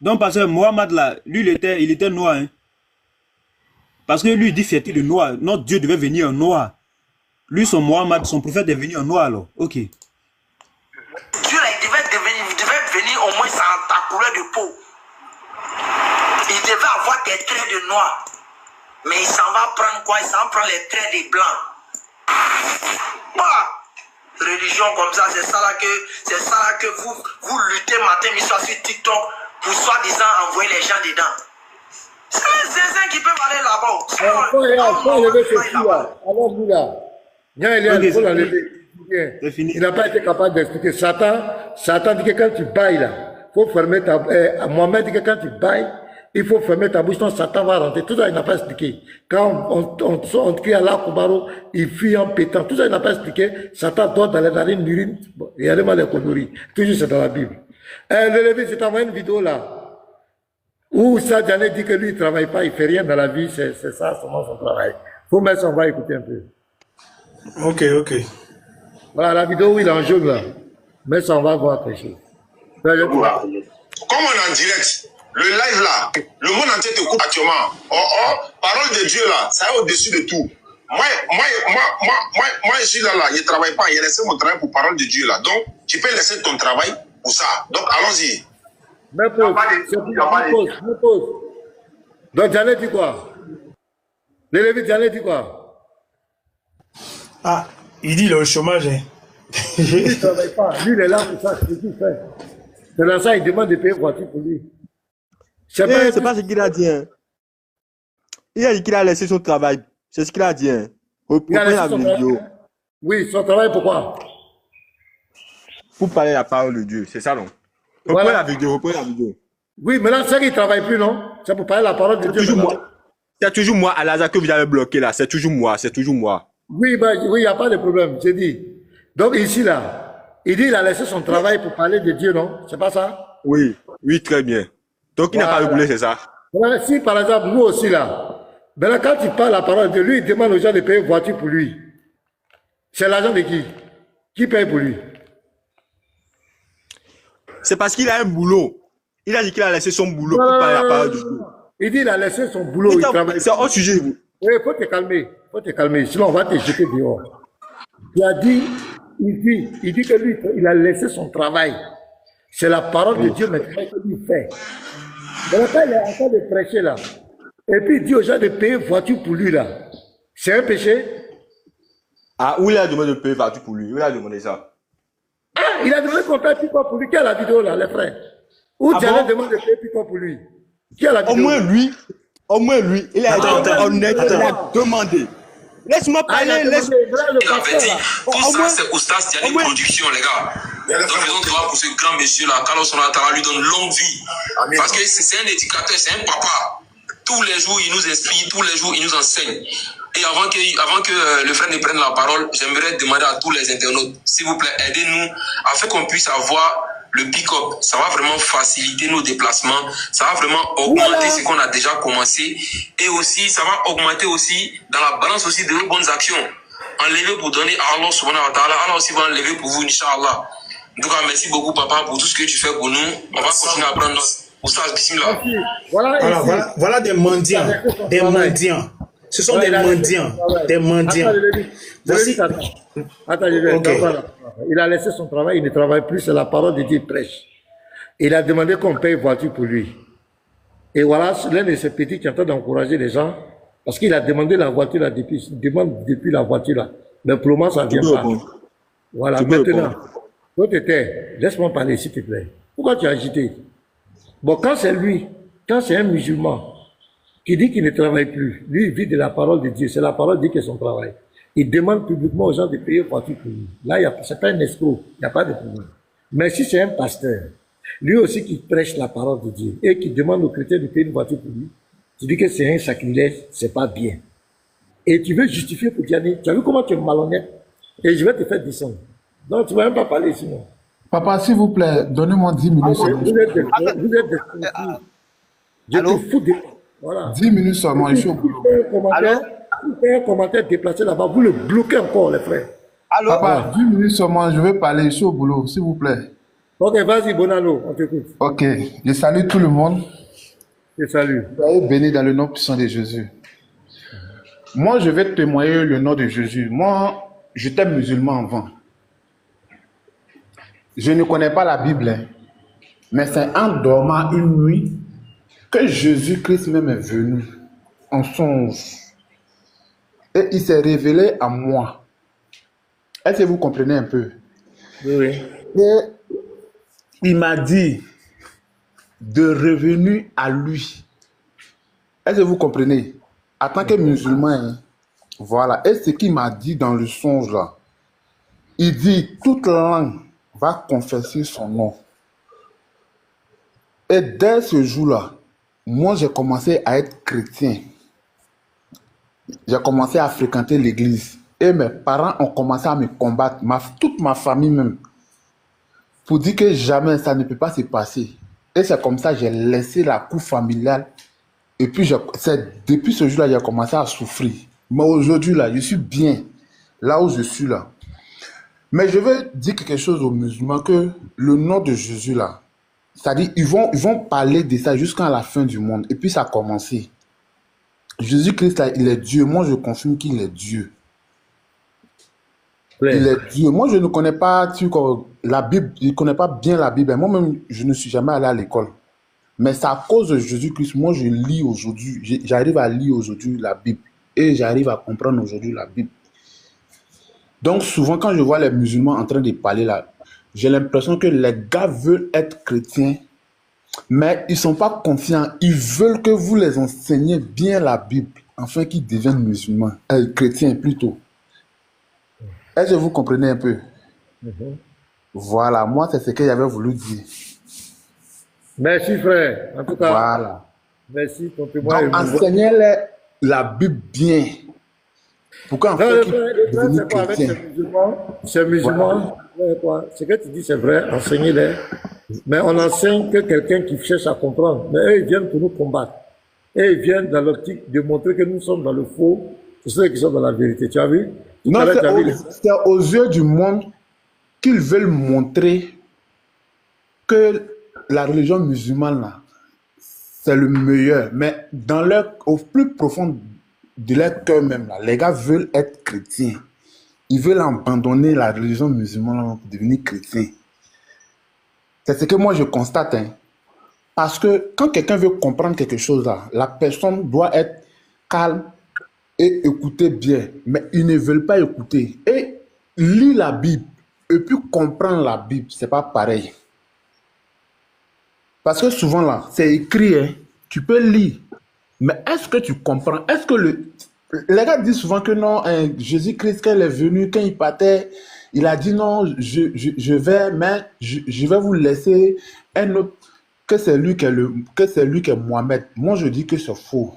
Donc, parce que Mohamed là, lui, il était noir. Hein. Parce que lui, il dit fierté de noir. Notre Dieu devait venir en noir. Lui, son Mohammed, son prophète est venu en noir alors. Ok. Dieu, là, il devait venir au moins sans ta couleur de peau. Il devait avoir des traits de noir. Mais il s'en va prendre quoi? Il s'en prend les traits des blancs. Bah, religion comme ça, c'est ça là que vous luttez matin, midi, soir sur TikTok pour soi-disant envoyer les gens dedans. C'est les zinzins qui peuvent aller là-bas. Faut enlever ce fou là. Alors vous là. Il faut l'enlever. Il n'a pas été capable d'expliquer. Satan dit que quand tu bailles là, il faut fermer ta bouche. Mohamed dit que quand tu bailles, il faut fermer ta bouche, sinon Satan va rentrer. Tout ça, il n'a pas expliqué. Quand on crie à l'Akubaro, il fuit en pétant. Tout ça, il n'a pas expliqué. Satan dort dans les narines, l'urine. Bon, il y a des mal de conneries. Toujours, c'est dans la Bible. Le Lévi, c'est envoyé une vidéo là. Où Sadjané dit que lui, il ne travaille pas, il ne fait rien dans la vie. C'est ça, seulement son travail. Faut mettre son, on va écouter un peu. Ok. Voilà la vidéo où il est en jaune là. Mais ça, on va voir quelque chose. Comme on est en direct, le live là, le monde entier te coupe actuellement. Parole de Dieu là, ça est au-dessus de tout. Moi, je suis là, je ne travaille pas. J'ai laissé mon travail pour parole de Dieu là. Donc, tu peux laisser ton travail pour ça. Donc, allons-y. Mais pause. Donc, Janet dit quoi? Le Lévi, Janet dit quoi? Ah, il dit il est au chômage. Hein. Il ne travaille pas. Lui, il est là pour ça. C'est ce qu'il fait. C'est dans ça, il demande de payer voiture pour lui. C'est pas ce qu'il a dit. Hein. Il a dit qu'il a laissé son travail. C'est ce qu'il a dit. Hein. Reprenez la vidéo. Oui, son travail, pourquoi? Pour parler la parole de Dieu. C'est ça, non? Reprenez la vidéo. Oui, maintenant, c'est qu'il ne travaille plus, non? C'est pour parler la parole de Dieu. C'est toujours moi, Al-Azhar, que vous avez bloqué là. C'est toujours moi. Oui, il n'y a pas de problème. J'ai dit. Donc, ici, là, il dit qu'il a laissé son travail pour parler de Dieu, non? C'est pas ça? Oui, très bien. Donc, il n'a pas réglé, c'est ça? Voilà, si, par exemple, nous aussi, là, ben là, quand il parle la parole de lui, il demande aux gens de payer une voiture pour lui. C'est l'argent de qui? Qui paye pour lui? C'est parce qu'il a un boulot. Il a dit qu'il a laissé son boulot pour parler la parole de Dieu. Il dit qu'il a laissé son boulot. C'est un sujet. Oui, il faut te calmer. Sinon, on va te jeter dehors. Il a dit, il dit que lui, il a laissé son travail. C'est la parole de Dieu maintenant que lui fait. Mais quand il est en train de prêcher là, et puis il dit aux gens de payer une voiture pour lui là, c'est un péché? Ah, où il a demandé de payer une voiture pour lui? Où il a demandé ça? Ah, il a demandé qu'on paye pick-up pour lui. Qui a la vidéo là, les frères? Où Diane demande de payer pick-up pour lui? Qui a la vidéo? Au moins lui, il a été honnête, il a demandé. Laisse-moi parler, laisse-moi. Tout ça, c'est Oustas Diané Production, les gars. Donc, faisons droit pour ce grand monsieur là. Carlos Sonatara lui donne longue vie. Parce que c'est un éducateur, c'est un papa. Tous les jours, il nous inspire, tous les jours, il nous enseigne. Et avant que le frère ne prenne la parole, j'aimerais demander à tous les internautes, s'il vous plaît, aidez-nous afin qu'on puisse avoir le pick-up. Ça va vraiment faciliter nos déplacements. Ça va vraiment augmenter ce qu'on a déjà commencé. Et aussi, ça va augmenter aussi dans la balance aussi de nos bonnes actions. Enlever pour donner à Allah subhanahu wa ta'ala. Allah aussi va enlever pour vous, Inch'Allah. En tout cas, merci beaucoup, papa, pour tout ce que tu fais pour nous. On va continuer à prendre notre Oustaz Bismillah. Voilà des mendiants. Des mendiants. Ce sont des mendiants. Des mendiants. Voici. Attends, il a laissé son travail, il ne travaille plus, c'est la parole de Dieu, il prêche. Il a demandé qu'on paye une voiture pour lui. Et voilà, l'un de ces petits qui est en train d'encourager les gens, parce qu'il a demandé la voiture là, il demande depuis la voiture là. Mais pour le moment, ça ne vient pas. Voilà, maintenant, toi, laisse-moi parler, s'il te plaît. Pourquoi tu as agité? Bon, quand c'est lui, quand c'est un musulman qui dit qu'il ne travaille plus, lui, il vit de la parole de Dieu, c'est la parole de Dieu qui est son travail. Il demande publiquement aux gens de payer une voiture pour lui. Là, c'est pas un escroc, il n'y a pas de problème. Mais si c'est un pasteur, lui aussi qui prêche la parole de Dieu et qui demande aux chrétiens de payer une voiture pour lui, tu dis que c'est un sacrilège, c'est pas bien. Et tu veux justifier pour Diane, tu as vu comment tu es malhonnête? Et je vais te faire descendre. Non, tu ne vas même pas parler sinon. Papa, s'il vous plaît, donnez-moi 10 minutes. Vous êtes des je te fous de... Voilà. 10 minutes seulement, je suis au boulot. Vous faites un commentaire déplacé là-bas, vous le bloquez encore, les frères. Allô? Papa, 10 minutes seulement, je vais parler, je suis au boulot, s'il vous plaît. Ok, vas-y, Bonano, on t'écoute. Ok, je salue tout le monde. Je salue. Soyez bénis dans le nom puissant de Jésus. Moi, je vais témoigner le nom de Jésus. Moi, j'étais musulman avant. Je ne connais pas la Bible, hein, mais c'est en dormant une nuit que Jésus-Christ même est venu en songe. Et il s'est révélé à moi. Est-ce que vous comprenez un peu? Oui. Et il m'a dit de revenir à lui. Est-ce que vous comprenez? En tant que musulman, hein, voilà. Et ce qu'il m'a dit dans le songe là, il dit toute langue va confesser son nom. Et dès ce jour-là, moi j'ai commencé à être chrétien. J'ai commencé à fréquenter l'église. Et mes parents ont commencé à me combattre, toute ma famille même, pour dire que jamais ça ne peut pas se passer. Et c'est comme ça que j'ai laissé la cour familiale. Et puis, c'est depuis ce jour-là, j'ai commencé à souffrir. Mais aujourd'hui, là, je suis bien, là où je suis là. Mais je veux dire quelque chose aux musulmans, que le nom de Jésus, là, c'est-à-dire, ils vont parler de ça jusqu'à la fin du monde. Et puis, ça a commencé. Jésus-Christ, là, il est Dieu. Moi, je confirme qu'il est Dieu. Ouais. Il est Dieu. Moi, je ne connais pas la Bible. Je ne connais pas bien la Bible. Moi-même, je ne suis jamais allé à l'école. Mais c'est à cause de Jésus-Christ. Moi, je lis aujourd'hui. J'arrive à lire aujourd'hui la Bible. Et j'arrive à comprendre aujourd'hui la Bible. Donc, souvent, quand je vois les musulmans en train de parler là, j'ai l'impression que les gars veulent être chrétiens, mais ils ne sont pas confiants. Ils veulent que vous les enseigniez bien la Bible, afin qu'ils deviennent musulmans, chrétiens plutôt. Est-ce que vous comprenez un peu? Voilà, moi, c'est ce que j'avais voulu dire. Merci, frère. En tout cas, voilà. Merci, ton témoin. Donc, enseignez-les la Bible bien. Pourquoi en fait qu'ils deviennent chrétiens? Ces musulmans, ce que tu dis, c'est vrai, enseignez-les. Mais on enseigne que quelqu'un qui cherche à comprendre. Mais eux, ils viennent pour nous combattre. Et ils viennent dans l'optique de montrer que nous sommes dans le faux, c'est ceux qui sont dans la vérité. Tu as vu? Non, c'est aux yeux du monde qu'ils veulent montrer que la religion musulmane, là, c'est le meilleur. Mais au plus profond de leur cœur même, là, les gars veulent être chrétiens. Ils veulent abandonner la religion musulmane pour devenir chrétiens. C'est ce que moi je constate. Hein. Parce que quand quelqu'un veut comprendre quelque chose, là, la personne doit être calme et écouter bien. Mais ils ne veulent pas écouter. Et lire la Bible et puis comprendre la Bible, c'est pas pareil. Parce que souvent là, c'est écrit, hein, tu peux lire. Mais est-ce que tu comprends? Est-ce que les gars disent souvent que non, hein, Jésus-Christ, quand il est venu, quand il partait, il a dit non, je vais vous laisser un autre, que c'est lui qui est Mohamed. Moi, je dis que c'est faux.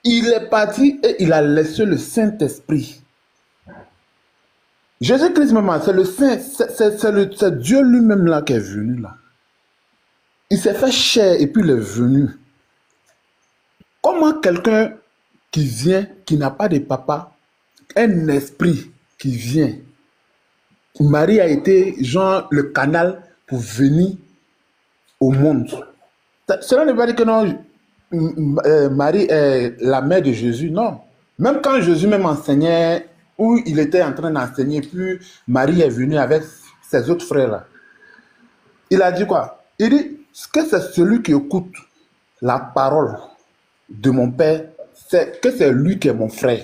Il est parti et il a laissé le Saint-Esprit. Jésus-Christ même, c'est le Saint, c'est Dieu lui-même là qui est venu là. Il s'est fait chair et puis il est venu. Comment quelqu'un qui vient, qui n'a pas de papa, un esprit qui vient, Marie a été genre le canal pour venir au monde. Cela ne veut pas dire que non, Marie est la mère de Jésus, non. Même quand Jésus même enseignait, où il était en train d'enseigner, puis Marie est venue avec ses autres frères là. Il a dit quoi? Il dit que c'est celui qui écoute la parole de mon père, c'est lui qui est mon frère.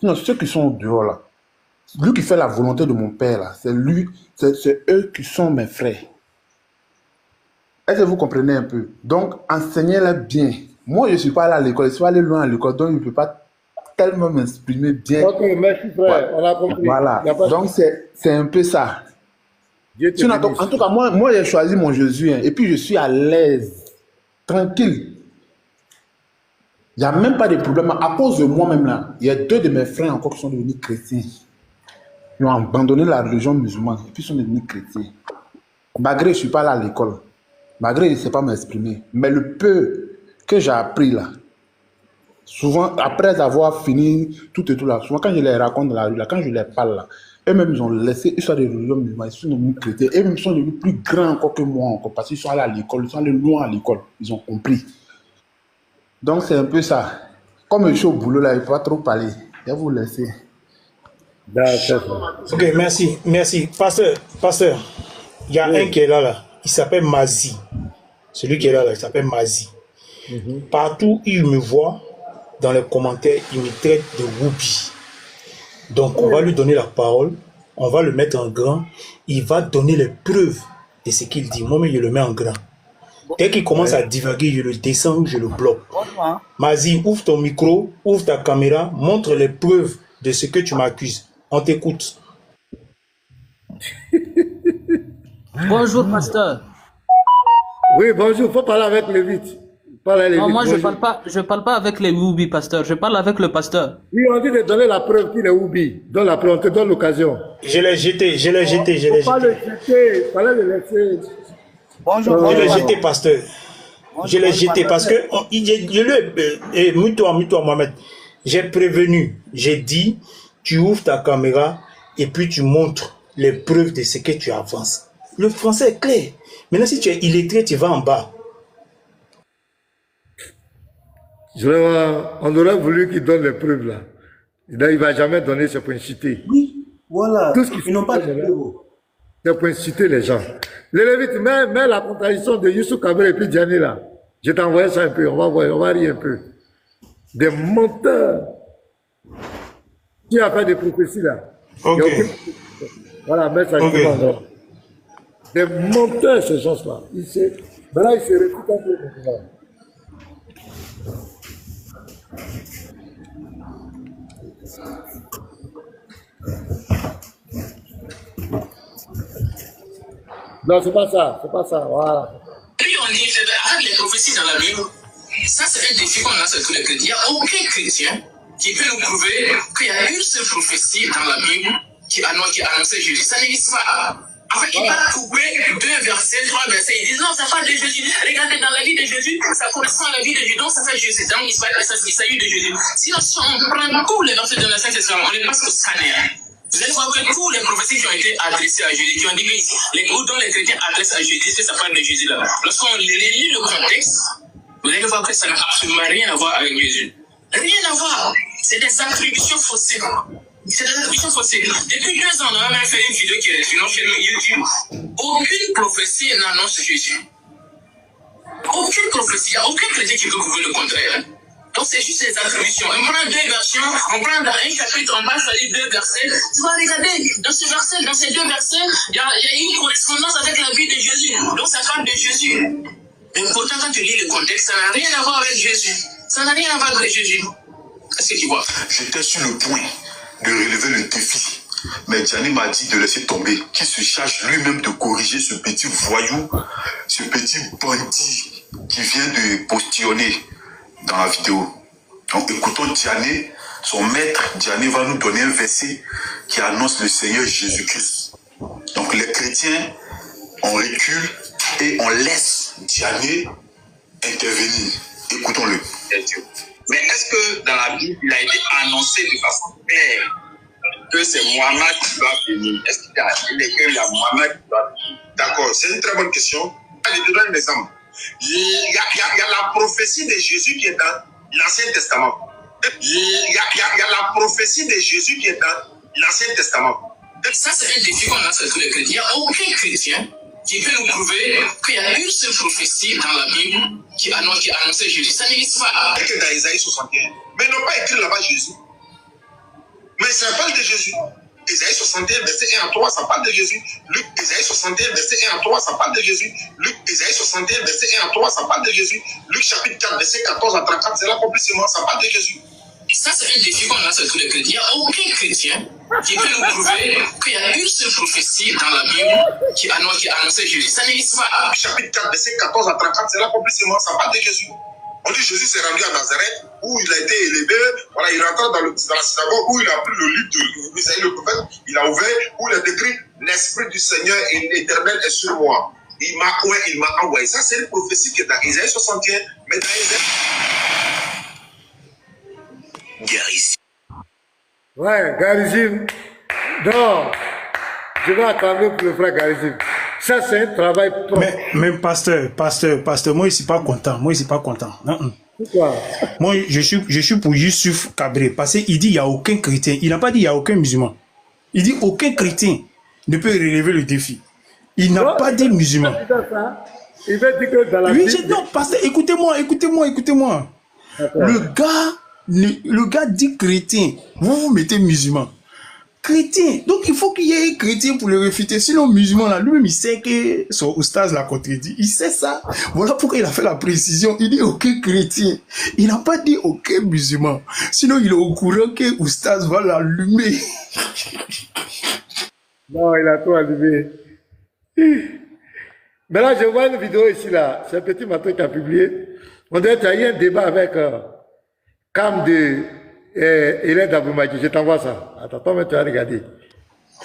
Sinon, ceux qui sont dehors là, lui qui fait la volonté de mon père là, c'est eux qui sont mes frères. Est-ce que vous comprenez un peu? Donc, enseignez-les bien. Moi, je ne suis pas allé à l'école, je suis allé loin à l'école, donc je ne peux pas tellement m'exprimer bien. Ok, merci frère, on a compris. Voilà, donc c'est un peu ça. Sinon, en tout cas, moi j'ai choisi mon Jésus, hein, et puis je suis à l'aise, tranquille. Il n'y a même pas de problème. À cause de moi-même, là, il y a 2 de mes frères encore qui sont devenus chrétiens. Ils ont abandonné la religion musulmane et puis ils sont devenus chrétiens. Malgré que je ne suis pas là à l'école, malgré que je ne sais pas m'exprimer, mais le peu que j'ai appris là, souvent, après avoir fini tout et tout là, souvent quand je les raconte dans la rue, là, quand je les parle là, eux-mêmes ils ont laissé, ils sont des religions musulmanes, ils sont devenus chrétiens, eux-mêmes ils sont devenus plus grands encore que moi, encore, parce qu'ils sont allés à l'école, ils sont allés loin à l'école, ils ont compris. Donc c'est un peu ça. Comme je suis au boulot là, il ne faut pas trop parler. Je vais vous laisser. Ok, merci, merci. Pasteur, il y a un qui est là. Il s'appelle Mazi. Celui qui est là, il s'appelle Mazi. Partout où il me voit, dans les commentaires, il me traite de whoopi. Donc, on va lui donner la parole, on va le mettre en grand, il va donner les preuves de ce qu'il dit. Moi-même, je le mets en grand. Dès qu'il commence à divaguer, je le descends, je le bloque. Mazi, ouvre ton micro, ouvre ta caméra, montre les preuves de ce que tu m'accuses. On t'écoute. Bonjour, pasteur. Oui, bonjour, faut parler avec le vite. Non, moi, je parle pas avec les Woubi, pasteur. Je parle avec le pasteur. Oui, on dit de donner la preuve qu'il est Woubi. Donne la preuve, on te donne l'occasion. Je l'ai jeté. Faut pas le jeter, fallait le laisser. Bonjour. Je l'ai jeté, pasteur. Je l'ai jeté parce que mute-toi, Mohamed. J'ai prévenu, j'ai dit, tu ouvres ta caméra et puis tu montres les preuves de ce que tu avances. Le français est clair. Maintenant, si tu es illettré, tu vas en bas. On aurait voulu qu'il donne les preuves là. Il ne va jamais donner, c'est pour inciter. Oui, voilà. Tout ce qu'ils n'ont pas de preuves. C'est pour inciter les gens. Les Lévites, mets la contradiction de Youssou Kabir et puis Diané là. Je t'ai envoyé ça un peu, on va voir, on va rire un peu. Des menteurs. Qui a fait des prophéties là? Ok. Voilà, mets ça Okay. Des menteurs, ces gens-là. Maintenant, ils se réfutent un peu maintenant. Non, c'est pas ça, voilà. Puis on dit, avec les prophéties dans la Bible, ça c'est un défi qu'on lance à tous les chrétiens. Il n'y a aucun chrétien qui peut nous prouver qu'il y a une seule prophétie dans la Bible qui annonçait Jésus. Ça n'existe pas. En fait, il va couper 2 versets, 3 versets. Ils disent non, ça parle de Jésus. Regardez, dans la vie de Jésus, ça correspond à la vie de Jésus. Donc, ça fait Jésus. Donc, il s'agit de Jésus. Sinon, si on prend tous les versets de l'Ancien Testament, on les passe au scanner. Vous allez voir que tous les prophéties qui ont été adressées à Jésus, qui ont dit que dont les chrétiens adressent à Jésus, que ça parle de Jésus là. Lorsqu'on relit le contexte, vous allez voir que ça n'a absolument rien à voir avec Jésus. Rien à voir. C'est des attributions faussées. C'est des attributions faussées. Depuis 2 ans, on a même fait une vidéo qui est sur notre chaîne YouTube. Aucune prophétie n'annonce Jésus. Aucune prophétie. Il n'y a aucun chrétien qui peut prouver le contraire. Donc c'est juste des attributions. On prend 2 versions, on prend dans un chapitre, on va choisir 2 versets. Tu vas regarder, dans ces 2 versets, il y a une correspondance avec la vie de Jésus. Donc ça parle de Jésus. Mais pourtant, quand tu lis le contexte, ça n'a rien à voir avec Jésus. Ça n'a rien à voir avec Jésus. Qu'est-ce que tu vois? J'étais sur le point de relever le défi. Mais Diané m'a dit de laisser tomber, qu'il se charge lui-même de corriger ce petit voyou, ce petit bandit qui vient de postillonner dans la vidéo. Donc écoutons Diané, son maître. Diané va nous donner un verset qui annonce le Seigneur Jésus-Christ. Donc les chrétiens, on recule et on laisse Diané intervenir. Écoutons-le. Mais est-ce que dans la Bible, il a été annoncé de façon claire que c'est Mohamed qui doit venir? Est-ce qu'il y a Mohamed qui doit venir? D'accord, c'est une très bonne question. Je te donne un exemple. Il y a la prophétie de Jésus qui est dans l'Ancien Testament. Il y a la prophétie de Jésus qui est dans l'Ancien Testament. Ça, c'est un défi qu'on lance à tous les chrétiens. Il n'y a aucun chrétien qui peut nous prouver qu'il y a une seule prophétie dans la Bible qui annonçait Jésus. Ça n'existe pas. Et que dans Isaïe 61. Mais ils n'ont pas écrit là-bas Jésus. Mais ça parle de Jésus. Isaïe 61, verset 1 à 3, ça parle de Jésus. Luc, Isaïe 61, verset 1 à 3, ça parle de Jésus. Luc, Isaïe 61, verset 1 à 3, ça parle de Jésus. Luc, chapitre 4, verset 14 à 34, c'est l'accomplissement, ça parle de Jésus. Ça, c'est un défi qu'on lance à tous les chrétiens. Il n'y a aucun chrétien qui peut nous prouver qu'il y a une seule prophétie dans la Bible qui annonçait Jésus. Ça n'existe pas. Chapitre 4, verset 14 à 34, c'est l'accomplissement, ça parle de Jésus. On dit Jésus s'est rendu à Nazareth, où il a été élevé, voilà, il rentre dans la synagogue, où il a pris le livre de Isaïe le prophète, il a ouvert, où il a écrit « L'Esprit du Seigneur et l'Éternel est sur moi. Il m'a envoyé. » Ça, c'est une prophétie qui est dans Isaïe 61, mais dans Isaïe... Garizim. Ouais, Garizim. Non, je vais attendre pour le frère Garizim. Ça, c'est un travail propre. Mais pasteur, moi, je ne suis pas content. Pourquoi? Moi, je suis pour Youssouf Kabré. Parce qu'il dit qu'il n'y a aucun chrétien. Il n'a pas dit qu'il n'y a aucun musulman. Il dit aucun chrétien ne peut relever le défi. Il n'a pas dit musulman. Il veut dire que dans la Oui, Bible... non, pasteur, écoutez-moi. Le gars dit chrétien. Vous mettez musulman. Chrétien. Donc, il faut qu'il y ait un chrétien pour le réfuter. Sinon, musulman, là, lui-même, il sait que son oustaz l'a contredit. Il sait ça. Voilà pourquoi il a fait la précision. Il dit aucun chrétien. Il n'a pas dit aucun musulman. Sinon, il est au courant que oustaz va l'allumer. Non, il a tout allumé. Mais là, je vois une vidéo ici, là. C'est un petit matin qui a publié. On dirait qu'il y a eu un débat avec Cam de Hélène Daboumaki. Je t'envoie ça. Attends, toi, tu vas regarder.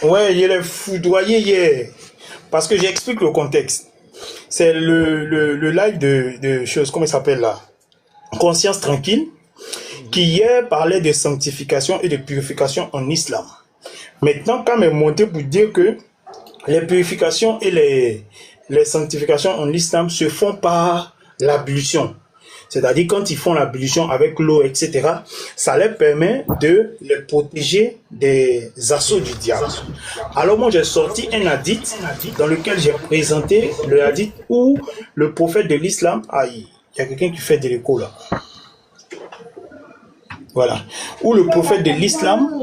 Ouais, il est foudroyé hier. Parce que j'explique le contexte. C'est le live de choses, comment il s'appelle là? Conscience tranquille, qui hier parlait de sanctification et de purification en islam. Maintenant, Cam est monté pour dire que les purifications et les sanctifications en islam se font par l'ablution. C'est-à-dire quand ils font l'ablution avec l'eau, etc., ça leur permet de les protéger des assauts du diable. Alors moi j'ai sorti un hadith dans lequel j'ai présenté le hadith où le prophète de l'islam, il y a quelqu'un qui fait de l'écho là. Voilà. Où le prophète de l'islam...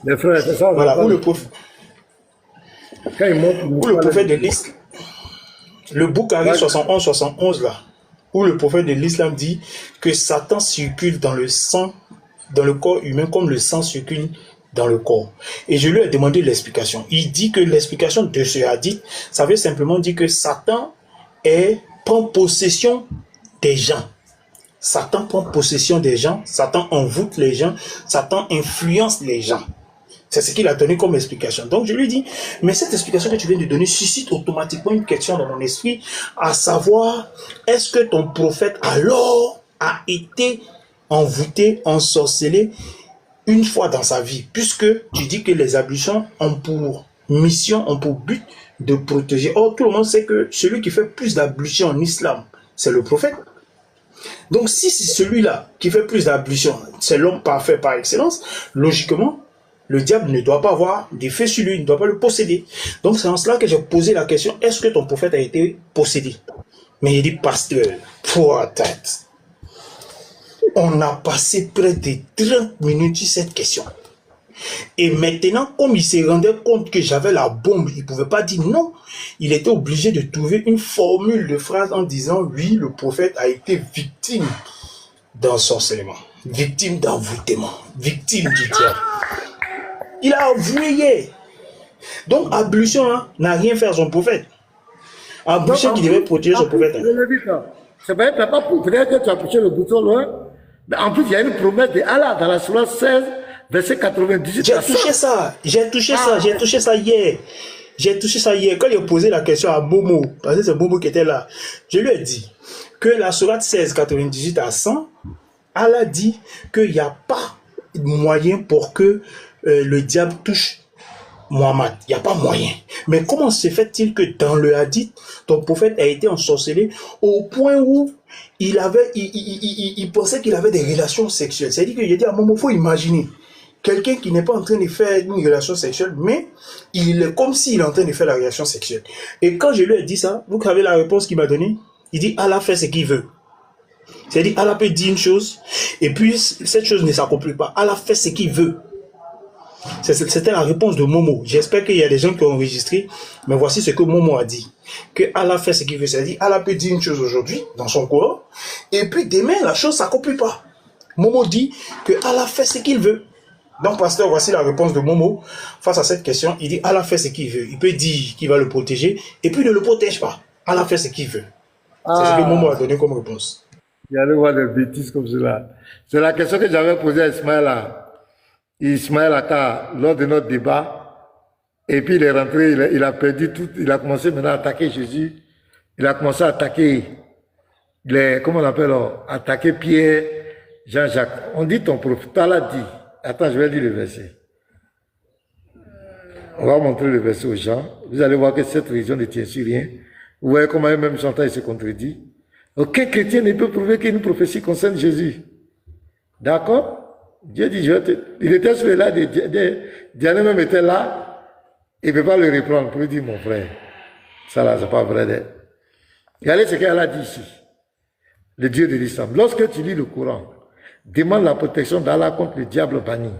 Les frères, c'est ça. Voilà, où le prophète de l'islam... Le Boukhari 71-71 là, où le prophète de l'islam dit que Satan circule dans le sang, dans le corps humain comme le sang circule dans le corps. Et je lui ai demandé l'explication. Il dit que l'explication de ce hadith, ça veut simplement dire que Satan prend possession des gens. Satan prend possession des gens, Satan envoûte les gens, Satan influence les gens. C'est ce qu'il a donné comme explication. Donc je lui dis, mais cette explication que tu viens de donner suscite automatiquement une question dans mon esprit, à savoir, est-ce que ton prophète alors a été envoûté, ensorcelé une fois dans sa vie, puisque tu dis que les ablutions ont pour mission, ont pour but de protéger. Or, tout le monde sait que celui qui fait plus d'ablutions en islam, c'est le prophète. Donc si c'est celui-là qui fait plus d'ablutions, c'est l'homme parfait par excellence, logiquement, le diable ne doit pas avoir d'effet sur lui, il ne doit pas le posséder. Donc c'est en cela que j'ai posé la question, est-ce que ton prophète a été possédé? Mais il dit, pasteur, pour tête. On a passé près de 30 minutes sur cette question. Et maintenant, comme il se rendait compte que j'avais la bombe, il ne pouvait pas dire non. Il était obligé de trouver une formule de phrase en disant, oui, le prophète a été victime d'ensorcellement, victime d'envoûtement, victime du diable. Il a avoué hier. Donc, ablution n'a rien fait à son prophète. Ablution qui devait protéger son prophète. C'est pas peut-être que tu as poussé le bouton loin. Mais en plus, il y a une promesse de Allah dans la sourate 16, verset 98. J'ai touché ça hier. Quand il a posé la question à Momo, parce que c'est Momo qui était là, je lui ai dit que la sourate 16, 98 à 100, Allah dit qu'il n'y a pas moyen pour que le diable touche Mohammed. Il n'y a pas moyen. Mais comment se fait-il que dans le hadith, ton prophète a été ensorcelé au point où il pensait qu'il avait des relations sexuelles. C'est-à-dire qu'il a dit à un moment, il faut imaginer quelqu'un qui n'est pas en train de faire une relation sexuelle, mais il est comme s'il est en train de faire la relation sexuelle. Et quand je lui ai dit ça, vous savez la réponse qu'il m'a donnée? Il dit, Allah fait ce qu'il veut. C'est-à-dire, Allah peut dire une chose, et puis cette chose ne s'accomplit pas. Allah fait ce qu'il veut. C'était la réponse de Momo. J'espère qu'il y a des gens qui ont enregistré, mais voici ce que Momo a dit. Que Allah fait ce qu'il veut. C'est-à-dire, Allah peut dire une chose aujourd'hui, dans son corps, et puis demain, la chose ne s'accomplit pas. Momo dit que Allah fait ce qu'il veut. Donc, pasteur, voici la réponse de Momo face à cette question. Il dit, Allah fait ce qu'il veut. Il peut dire qu'il va le protéger, et puis il ne le protège pas. Allah fait ce qu'il veut. C'est ce que Momo a donné comme réponse. Il y a voir des bêtises comme cela. C'est la question que j'avais posée à Ismaël Aka lors de notre débat. Et puis il est rentré, il a perdu tout. Il a commencé maintenant à attaquer Jésus. Il a commencé à attaquer comment on appelle, attaquer Pierre, Jean-Jacques. On dit ton prophète, Allah dit. Attends, je vais lire le verset. On va montrer le verset aux gens. Vous allez voir que cette religion ne tient sur rien. Vous voyez comment même chantant il se contredit. Aucun chrétien ne peut prouver qu'une prophétie concerne Jésus. D'accord? Dieu dit, il était sur là, Diane même était là, il ne peut pas le reprendre pour lui dire, mon frère, ça là, c'est pas vrai. Regardez ce qu'elle a dit ici, le Dieu de l'islam. Lorsque tu lis le Coran, demande la protection d'Allah contre le diable banni.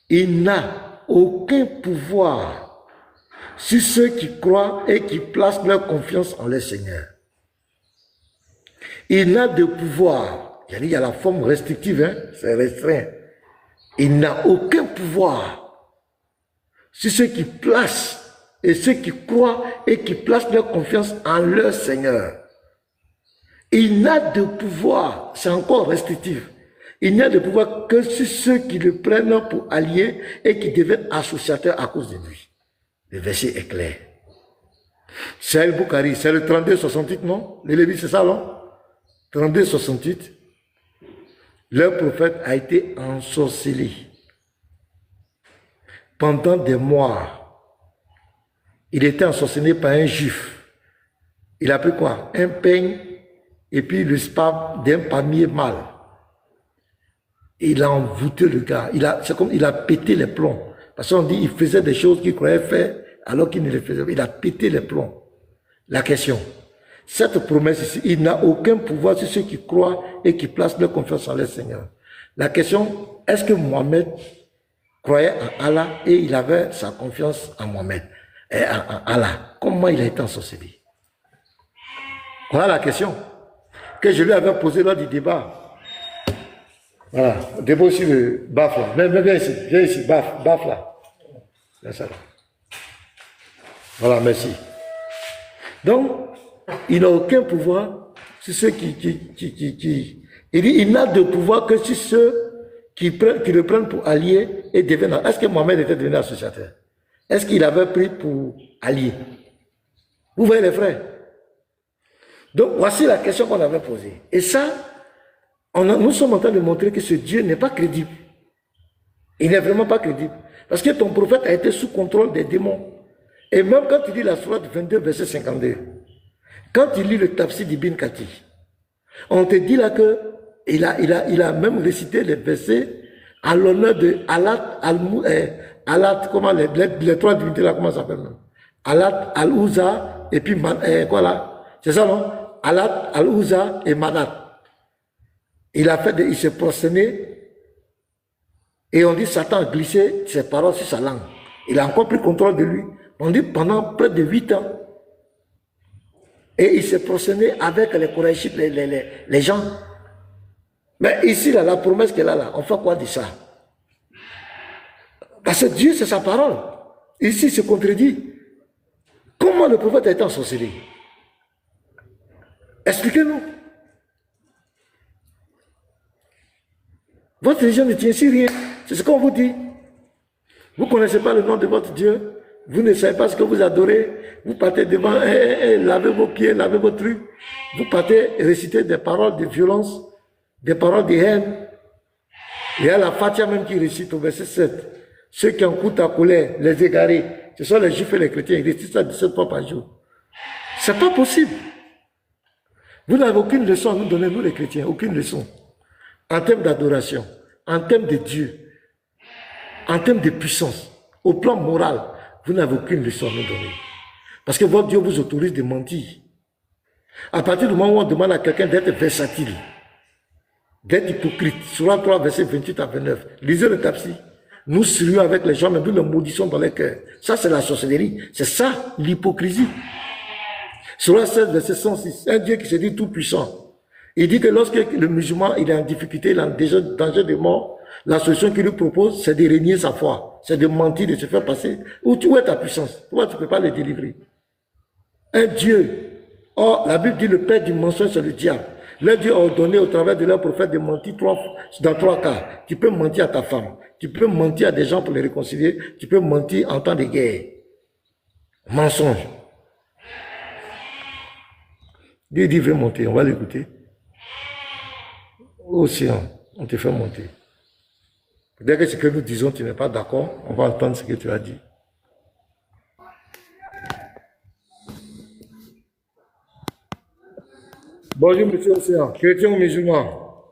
Il n'a aucun pouvoir sur ceux qui croient et qui placent leur confiance en leur Seigneur. Il n'a de pouvoir, il y a la forme restrictive, hein, c'est restreint. Il n'a aucun pouvoir sur ceux qui placent et ceux qui croient et qui placent leur confiance en leur Seigneur. Il n'a de pouvoir, c'est encore restrictif, il n'y a de pouvoir que sur ceux qui le prennent pour alliés et qui deviennent associateurs à cause de lui. Le verset est clair. C'est le Bukhari, c'est le 32-68, non? Les Lévites, c'est ça, non? 32-68. Leur prophète a été ensorcelé pendant des mois. Il était ensorcelé par un juif. Il a pris quoi? Un peigne et puis le sperme d'un palmier mâle. Il a envoûté le gars. C'est comme il a pété les plombs. Parce qu'on dit qu'il faisait des choses qu'il croyait faire alors qu'il ne les faisait pas. Il a pété les plombs. La question, cette promesse ici, il n'a aucun pouvoir sur ceux qui croient et qui placent leur confiance en leur Seigneur. La question, est-ce que Mohamed croyait en Allah et il avait sa confiance en Mohamed et en Allah? Comment il a été ensorcelé? Voilà la question que je lui avais posée lors du débat. Voilà, débat aussi le baf là. Viens ici, baf là. Là, ça là. Voilà, merci. Donc, il n'a aucun pouvoir sur ceux qui il dit, il n'a de pouvoir que sur ceux qui le prennent pour allié et deviennent. Est-ce que Mohamed était devenu associateur? Est-ce qu'il avait pris pour allié? Vous voyez les frères? Donc, voici la question qu'on avait posée. Et ça, nous sommes en train de montrer que ce Dieu n'est pas crédible. Il n'est vraiment pas crédible. Parce que ton prophète a été sous contrôle des démons. Et même quand tu lis la sourate 22, verset 52, quand tu lis le tafsir d'Ibn Kathir, on te dit là que il a même récité les versets à l'honneur de Alat, comment les trois divinités là, comment ça s'appelle même? Alat, Al-Ouza, et puis quoi là? C'est ça non? Alat, Al-Ouza et Manat. Il s'est prosterné et on dit Satan a glissé ses paroles sur sa langue. Il a encore pris contrôle de lui. On dit pendant près de 8 ans. Et il s'est prosterné avec les Korachites, les gens. Mais ici, là, la promesse qu'elle a là, on fait quoi de ça? Parce que Dieu, c'est sa parole. Ici, il se contredit. Comment le prophète a été ensorcelé? Expliquez-nous. Votre religion ne tient sur rien. C'est ce qu'on vous dit. Vous ne connaissez pas le nom de votre Dieu. Vous ne savez pas ce que vous adorez. Vous partez devant, lavez vos pieds, lavez vos trucs. Vous partez réciter des paroles de violence, des paroles de haine. Il y a la Fatia même qui récite au verset 7. Ceux qui encourent ta colère, les égarés, ce sont les juifs et les chrétiens. Ils récitent ça 17 fois par jour. C'est pas possible. Vous n'avez aucune leçon à nous donner, nous les chrétiens, aucune leçon. En termes d'adoration, en termes de Dieu, en termes de puissance, au plan moral, vous n'avez aucune leçon à nous donner. Parce que votre Dieu vous autorise de mentir. À partir du moment où on demande à quelqu'un d'être versatile, d'être hypocrite, Sourate 3, verset 28 à 29, lisez le tafsir. Nous serions avec les gens, mais nous les maudissons dans les cœurs. Ça, c'est la sorcellerie. C'est ça, l'hypocrisie. Sourate 16, verset 106, un Dieu qui se dit tout puissant. Il dit que lorsque le musulman il est en difficulté, il est en danger de mort, la solution qu'il lui propose, c'est de régner sa foi, c'est de mentir, de se faire passer. Où est ta puissance? Pourquoi tu ne peux pas le délivrer? Un Dieu. Or, la Bible dit le père du mensonge, c'est le diable. Le Dieu a ordonné au travers de leur prophète de mentir dans 3 cas. Tu peux mentir à ta femme, tu peux mentir à des gens pour les réconcilier, tu peux mentir en temps de guerre. Mensonge. Dieu dit, viens monter, on va l'écouter. Océan, on te fait monter. Dès que ce que nous disons, tu n'es pas d'accord, on va entendre ce que tu as dit. Bonjour, monsieur Océan, chrétien ou musulman?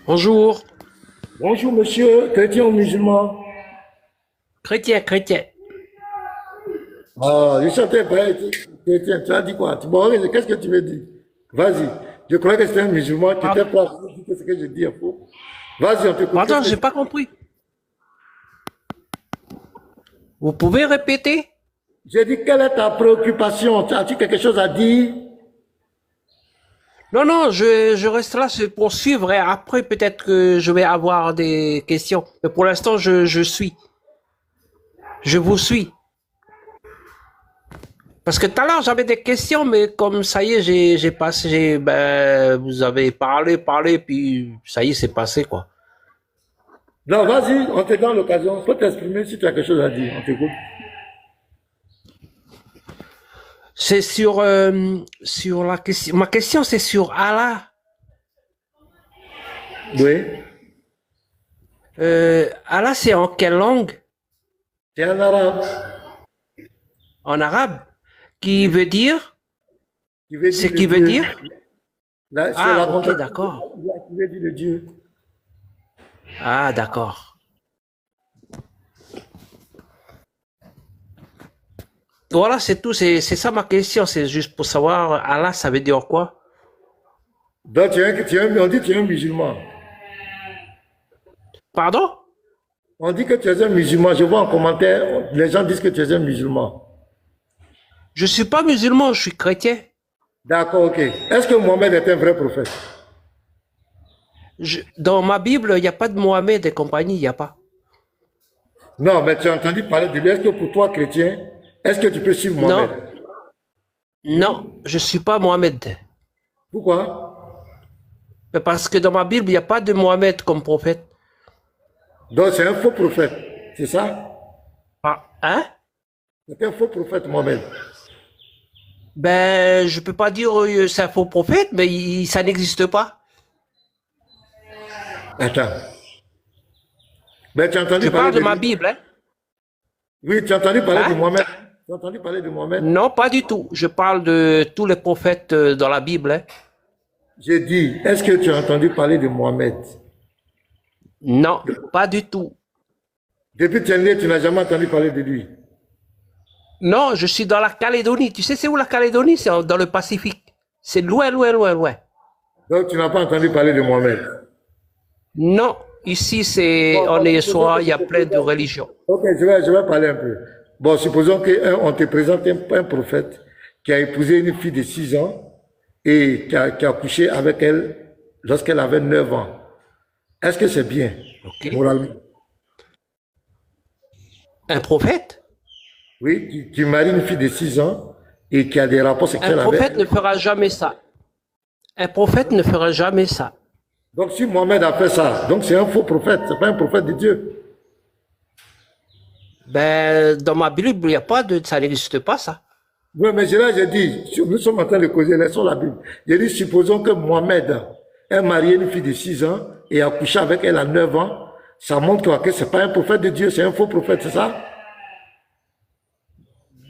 Bonjour. Bonjour, monsieur, chrétien ou musulman? Chrétien, chrétien. Ah, je chantais pas chrétien. Tu as dit quoi? Bon, qu'est-ce que tu veux dire? Vas-y. Je croyais que c'était un musulman qui était pas ce que je dis est faux. Vas-y, on te écoute. Pardon, j'ai pas compris. Vous pouvez répéter? J'ai dit, quelle est ta préoccupation? As-tu quelque chose à dire? Non, non, je reste là pour suivre et après peut-être que je vais avoir des questions. Mais pour l'instant, je suis. Je vous suis. Parce que tout à l'heure, j'avais des questions, mais comme ça y est, j'ai passé, vous avez parlé, puis ça y est, c'est passé, quoi. Non, vas-y, on te donne l'occasion. Faut t'exprimer si tu as quelque chose à dire. On t'écoute. C'est sur la question. Ma question, c'est sur Allah. Oui. Allah, c'est en quelle langue? C'est en arabe. En arabe? Qui veut dire? C'est qui veut dire? Ah, ok, d'accord. Qui veut dire le Dieu. Ah, d'accord. Voilà, c'est tout. C'est ça ma question. C'est juste pour savoir, Allah, ça veut dire quoi? Donc, on dit que tu es un musulman. Pardon? On dit que tu es un musulman. Je vois en commentaire, les gens disent que tu es un musulman. Je suis pas musulman, je suis chrétien. D'accord, ok. Est-ce que Mohamed est un vrai prophète? Dans ma Bible, il n'y a pas de Mohamed et compagnie, il n'y a pas. Non, mais tu as entendu parler de lui. Est-ce que pour toi, chrétien, est-ce que tu peux suivre Mohamed? Non, je ne suis pas Mohamed. Pourquoi? Parce que dans ma Bible, il n'y a pas de Mohamed comme prophète. Donc c'est un faux prophète, c'est ça? Hein? C'est un faux prophète, Mohamed. Ben, je peux pas dire que c'est un faux prophète, mais ça n'existe pas. Attends. Ben, tu as entendu je parler parle de ma Bible, hein? Oui, tu as entendu parler de Mohamed? Tu as entendu parler de Mohamed? Non, pas du tout. Je parle de tous les prophètes dans la Bible, hein? J'ai dit, est-ce que tu as entendu parler de Mohamed? Non, pas du tout. Depuis que tu es né, tu n'as jamais entendu parler de lui? Non, je suis dans la Calédonie. Tu sais c'est où la Calédonie? C'est dans le Pacifique. C'est loin, loin, loin, loin. Donc tu n'as pas entendu parler de Mohamed? Non, ici il y a plein de religions. Ok, je vais parler un peu. Bon, supposons qu'on te présente un prophète qui a épousé une fille de 6 ans et qui a couché avec elle lorsqu'elle avait 9 ans. Est-ce que c'est bien, moralement? Un prophète? Oui, qui marie une fille de 6 ans et qui a des rapports sexuels avec elle. Un prophète ne fera jamais ça. Un prophète ne fera jamais ça. Donc si Mohamed a fait ça, donc c'est un faux prophète, c'est pas un prophète de Dieu. Ben, dans ma Bible, il n'y a pas ça n'existe pas ça. Oui, mais j'ai dit, nous sommes en train de causer, laissons la Bible. J'ai dit, supposons que Mohamed ait marié une fille de 6 ans et a couché avec elle à 9 ans, ça montre que c'est pas un prophète de Dieu, c'est un faux prophète, c'est ça?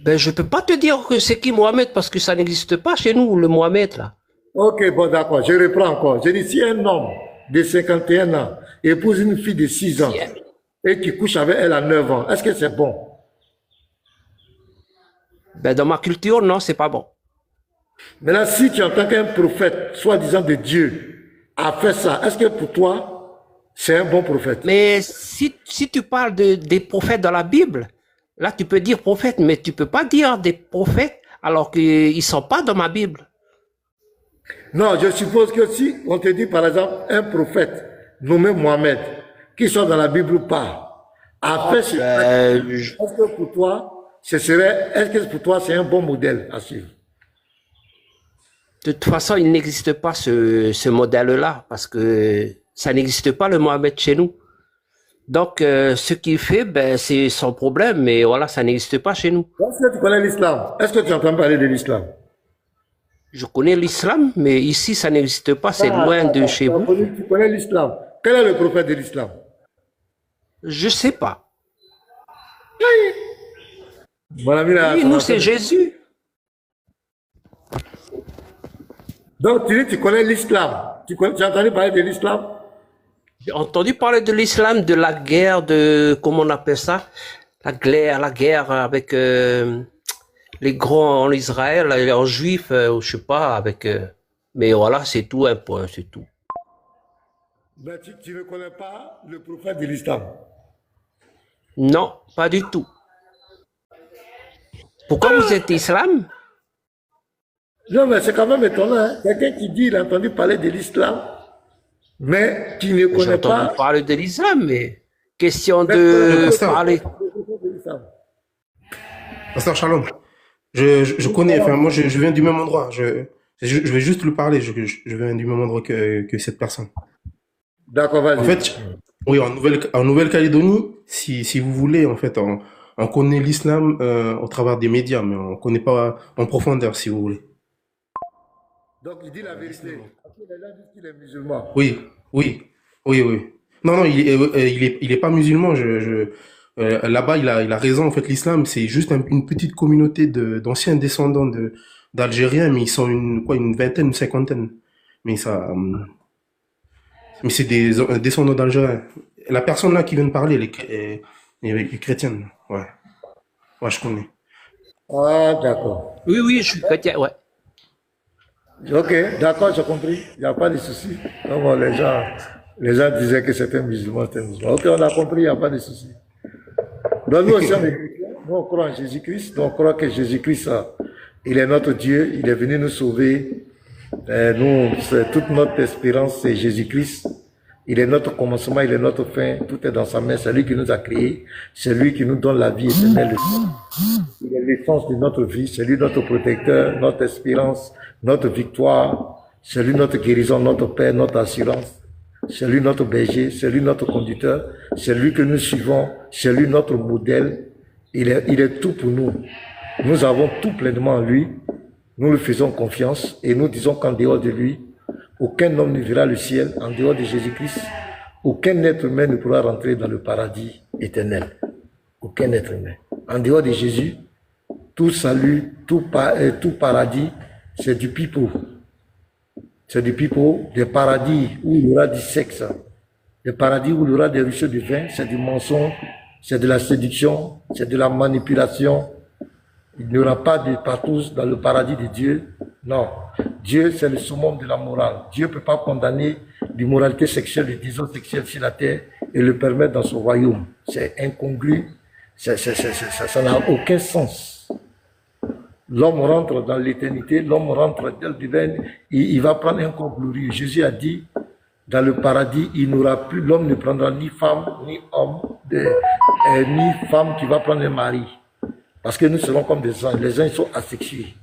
Ben, je peux pas te dire que c'est qui Mohamed parce que ça n'existe pas chez nous, le Mohamed, là. Ok, bon, d'accord, je reprends encore. J'ai dit, si un homme de 51 ans épouse une fille de 6 ans et qui couche avec elle à 9 ans, est-ce que c'est bon? Ben, dans ma culture, non, c'est pas bon. Maintenant, si tu entends qu'un prophète, soi-disant de Dieu, a fait ça, est-ce que pour toi, c'est un bon prophète? Mais si tu parles des prophètes dans la Bible, là, tu peux dire prophète, mais tu peux pas dire des prophètes alors qu'ils sont pas dans ma Bible. Non, je suppose que si on te dit, par exemple, un prophète nommé Mohamed, qui soit dans la Bible ou pas, a fait ce est-ce que pour toi, c'est un bon modèle à suivre? De toute façon, il n'existe pas ce modèle-là, parce que ça n'existe pas le Mohamed chez nous. Donc, ce qu'il fait, ben, c'est son problème, mais voilà, ça n'existe pas chez nous. Est-ce que tu connais l'islam? Est-ce que tu entends parler de l'islam? Je connais l'islam, mais ici, ça n'existe pas, c'est loin de chez vous. Tu connais l'islam? Quel est le prophète de l'islam? Je sais pas. Oui, nous, c'est Jésus. Donc, tu dis, tu connais l'islam. Tu as entendu parler de l'islam? J'ai entendu parler de l'islam, de la guerre, de, comment on appelle ça? La guerre avec les grands en Israël, en juif, je sais pas, avec... mais voilà, c'est tout, un point, c'est tout. Ben, tu ne connais pas le prophète de l'islam? Non, pas du tout. Pourquoi vous êtes islam? Non, mais c'est quand même étonnant. Hein? Quelqu'un qui dit il a entendu parler de l'islam, mais qui ne connaît pas... J'ai entendu parler de l'islam, mais question de parler... Pasteur Shalom, je connais, enfin moi je viens du même endroit, je vais juste lui parler, je viens du même endroit que cette personne. D'accord, vas-y. En fait, oui, en Nouvelle-Calédonie, si vous voulez, en fait, on connaît l'islam au travers des médias, mais on ne connaît pas en profondeur, si vous voulez. Donc il dit la vérité. Parce qu'il dit qu'il est musulman. Oui. Non, il est pas musulman. Là-bas, il a raison. En fait, l'islam, c'est juste une petite communauté d'anciens descendants d'Algériens, mais ils sont une vingtaine, une cinquantaine. Mais c'est des descendants d'Algériens. La personne là qui vient de parler, elle est chrétienne. Ouais, je connais. Ah, d'accord. Oui, je suis chrétien, ouais. Ok, d'accord, j'ai compris. Il n'y a pas de souci. Bon, les gens disaient que c'était musulman, Ok, on a compris, il n'y a pas de souci. Donc nous aussi, on croit en Jésus-Christ. Donc on croit que Jésus-Christ, il est notre Dieu. Il est venu nous sauver. Toute notre espérance, c'est Jésus-Christ. Il est notre commencement, il est notre fin. Tout est dans sa main. C'est lui qui nous a créés. C'est lui qui nous donne la vie éternelle. Il est l'essence de notre vie. C'est lui notre protecteur, notre espérance, notre victoire. C'est lui notre guérison, notre paix, notre assurance. C'est lui notre berger. C'est lui notre conducteur. C'est lui que nous suivons. C'est lui notre modèle. Il est tout pour nous. Nous avons tout pleinement en lui. Nous lui faisons confiance et nous disons qu'en dehors de lui, aucun homme ne verra le ciel. En dehors de Jésus-Christ, aucun être humain ne pourra rentrer dans le paradis éternel. Aucun être humain. En dehors de Jésus, tout salut, tout paradis, c'est du pipeau. C'est du pipeau, des paradis où il y aura du sexe. Des paradis où il y aura des ruisseaux de vin, c'est du mensonge, c'est de la séduction, c'est de la manipulation. Il n'y aura pas de partous dans le paradis de Dieu. Non. Dieu, c'est le summum de la morale. Dieu ne peut pas condamner l'immoralité sexuelle, les désirs sexuels sur la terre et le permettre dans son royaume. C'est incongru. Ça n'a aucun sens. L'homme rentre dans l'éternité, l'homme rentre dans le divin, il va prendre un corps glorieux. Jésus a dit, dans le paradis, il n'aura plus, l'homme ne prendra ni femme, ni homme, ni femme qui va prendre un mari. Parce que nous serons comme des anges. Les anges sont asexués.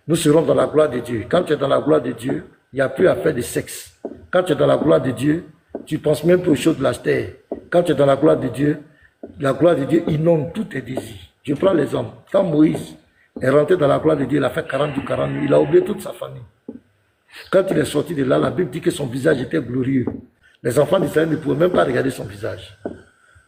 Nous serons dans la gloire de Dieu. Quand tu es dans la gloire de Dieu, il n'y a plus à faire de sexe. Quand tu es dans la gloire de Dieu, tu ne penses même plus aux choses de la terre. Quand tu es dans la gloire de Dieu inonde tous tes désirs. Je prends les hommes. Quand Moïse est rentré dans la gloire de Dieu, il a fait 40 jours, 40 nuits. Il a oublié toute sa famille. Quand il est sorti de là, la Bible dit que son visage était glorieux. Les enfants d'Israël ne pouvaient même pas regarder son visage.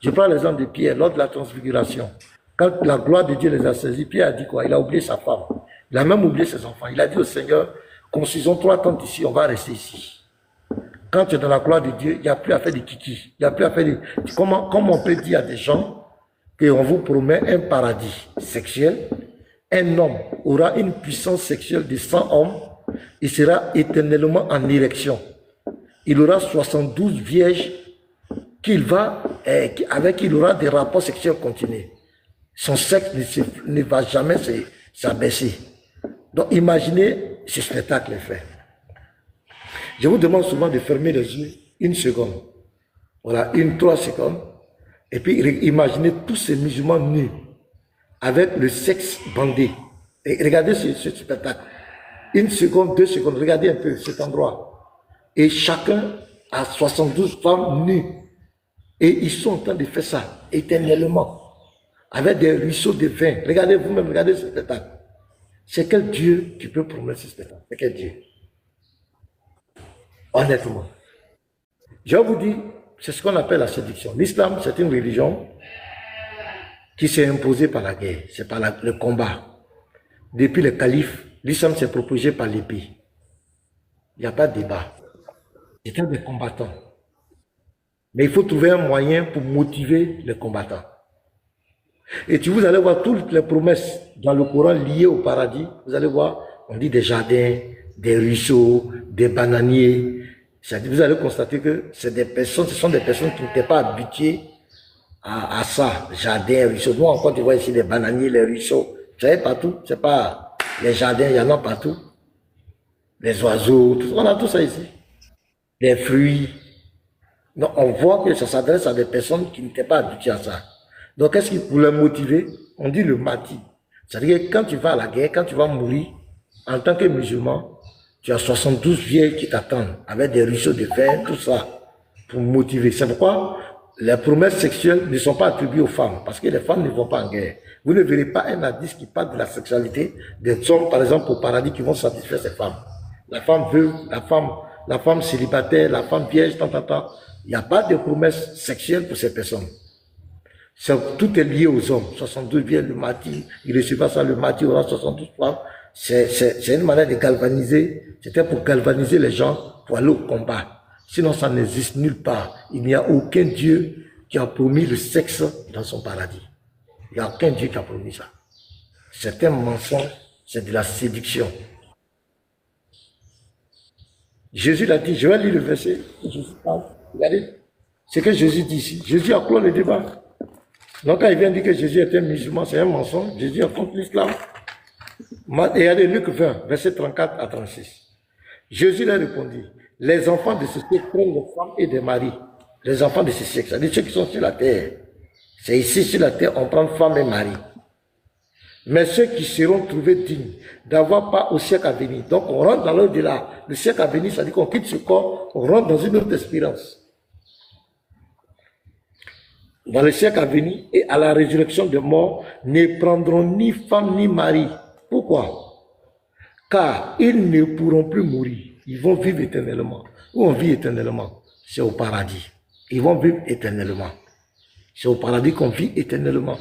Je prends l'exemple de Pierre lors de la transfiguration. Quand la gloire de Dieu les a saisis, Pierre a dit quoi? Il a oublié sa femme. Il a même oublié ses enfants. Il a dit au Seigneur, construisons 3 tentes ici, on va rester ici. Quand tu es dans la gloire de Dieu, il n'y a plus à faire de kiki. Il n'y a plus à faire de... Comment on peut dire à des gens qu'on vous promet un paradis sexuel? Un homme aura une puissance sexuelle de 100 hommes. Il sera éternellement en érection. Il aura 72 vierges avec qui il aura des rapports sexuels continus. Son sexe ne va jamais s'abaisser. Donc imaginez ce spectacle fait. Je vous demande souvent de fermer les yeux 1 seconde. Voilà, 3 secondes. Et puis imaginez tous ces musulmans nus avec le sexe bandé. Et regardez ce spectacle. 1 seconde, 2 secondes, regardez un peu cet endroit. Et chacun a 72 femmes nues. Et ils sont en train de faire ça éternellement. Avec des ruisseaux de vin. Regardez vous-même, regardez ce spectacle. C'est quel Dieu qui peut promettre ce spectacle? C'est quel Dieu? Honnêtement. Je vous dis, c'est ce qu'on appelle la séduction. L'islam, c'est une religion qui s'est imposée par la guerre. C'est par le combat. Depuis le calife, l'islam s'est propagé par l'épée. Il n'y a pas de débat. C'était des combattants. Mais il faut trouver un moyen pour motiver les combattants. Et vous allez voir toutes les promesses dans le Coran liées au paradis. Vous allez voir, on dit des jardins, des ruisseaux, des bananiers. Vous allez constater que ce sont des personnes qui n'étaient pas habituées à ça. Jardins, ruisseaux. Nous, en Côte d'Ivoire, ici, les bananiers, les ruisseaux. Vous savez, partout. C'est pas les jardins, il y en a partout. Les oiseaux, tout, on a tout ça ici. Les fruits. Donc, on voit que ça s'adresse à des personnes qui n'étaient pas habituées à ça. Donc, qu'est-ce qui pour les motiver? On dit le mati. C'est-à-dire que quand tu vas à la guerre, quand tu vas mourir, en tant que musulman, tu as 72 vieilles qui t'attendent, avec des ruisseaux de fer, tout ça, pour motiver. C'est pourquoi les promesses sexuelles ne sont pas attribuées aux femmes, parce que les femmes ne vont pas en guerre. Vous ne verrez pas un hadith qui parle de la sexualité des hommes, par exemple, au paradis, qui vont satisfaire ces femmes. La femme veuve, la femme célibataire, la femme vierge, tant. Il n'y a pas de promesses sexuelles pour ces personnes. Tout est lié aux hommes. 62 vient le matin, il ne reçoit pas ça le matin, il aura 72 femmes. C'est une manière de galvaniser. C'était pour galvaniser les gens pour aller au combat. Sinon, ça n'existe nulle part. Il n'y a aucun Dieu qui a promis le sexe dans son paradis. Il n'y a aucun Dieu qui a promis ça. C'est un mensonge, c'est de la séduction. Jésus l'a dit, je vais lire le verset. Jésus parle. Regardez, c'est que Jésus dit ici. Jésus a clos le débat. Donc quand il vient dire que Jésus était musulman, c'est un mensonge. Jésus a contre l'islam. Et regardez Luc 20, verset 34 à 36. Jésus leur répondit, les enfants de ce siècle prennent des femmes et des maris. Les enfants de ce siècle, c'est-à-dire ceux qui sont sur la terre. C'est ici sur la terre, on prend femme et mari. Mais ceux qui seront trouvés dignes d'avoir part au siècle à venir. Donc on rentre dans l'au-delà. Le siècle à venir, c'est-à-dire qu'on quitte ce corps, on rentre dans une autre espérance. Dans le siècle à venir et à la résurrection des morts, ne prendront ni femme ni mari. Pourquoi? Car ils ne pourront plus mourir. Ils vont vivre éternellement. Où on vit éternellement? C'est au paradis. Ils vont vivre éternellement. C'est au paradis qu'on vit éternellement.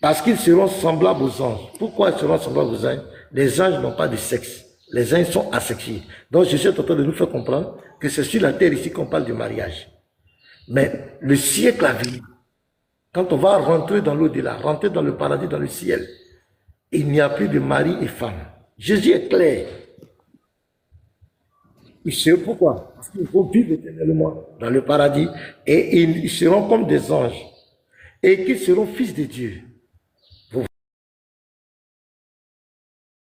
Parce qu'ils seront semblables aux anges. Pourquoi ils seront semblables aux anges? Les anges n'ont pas de sexe. Les anges sont asexués. Donc je suis en train de nous faire comprendre que c'est sur la terre ici qu'on parle du mariage. Mais le siècle à venir, quand on va rentrer dans l'au-delà, rentrer dans le paradis, dans le ciel, il n'y a plus de mari et femme. Jésus est clair. Ils seront pourquoi? Parce qu'ils vont vivre éternellement dans le paradis et ils seront comme des anges et qu'ils seront fils de Dieu.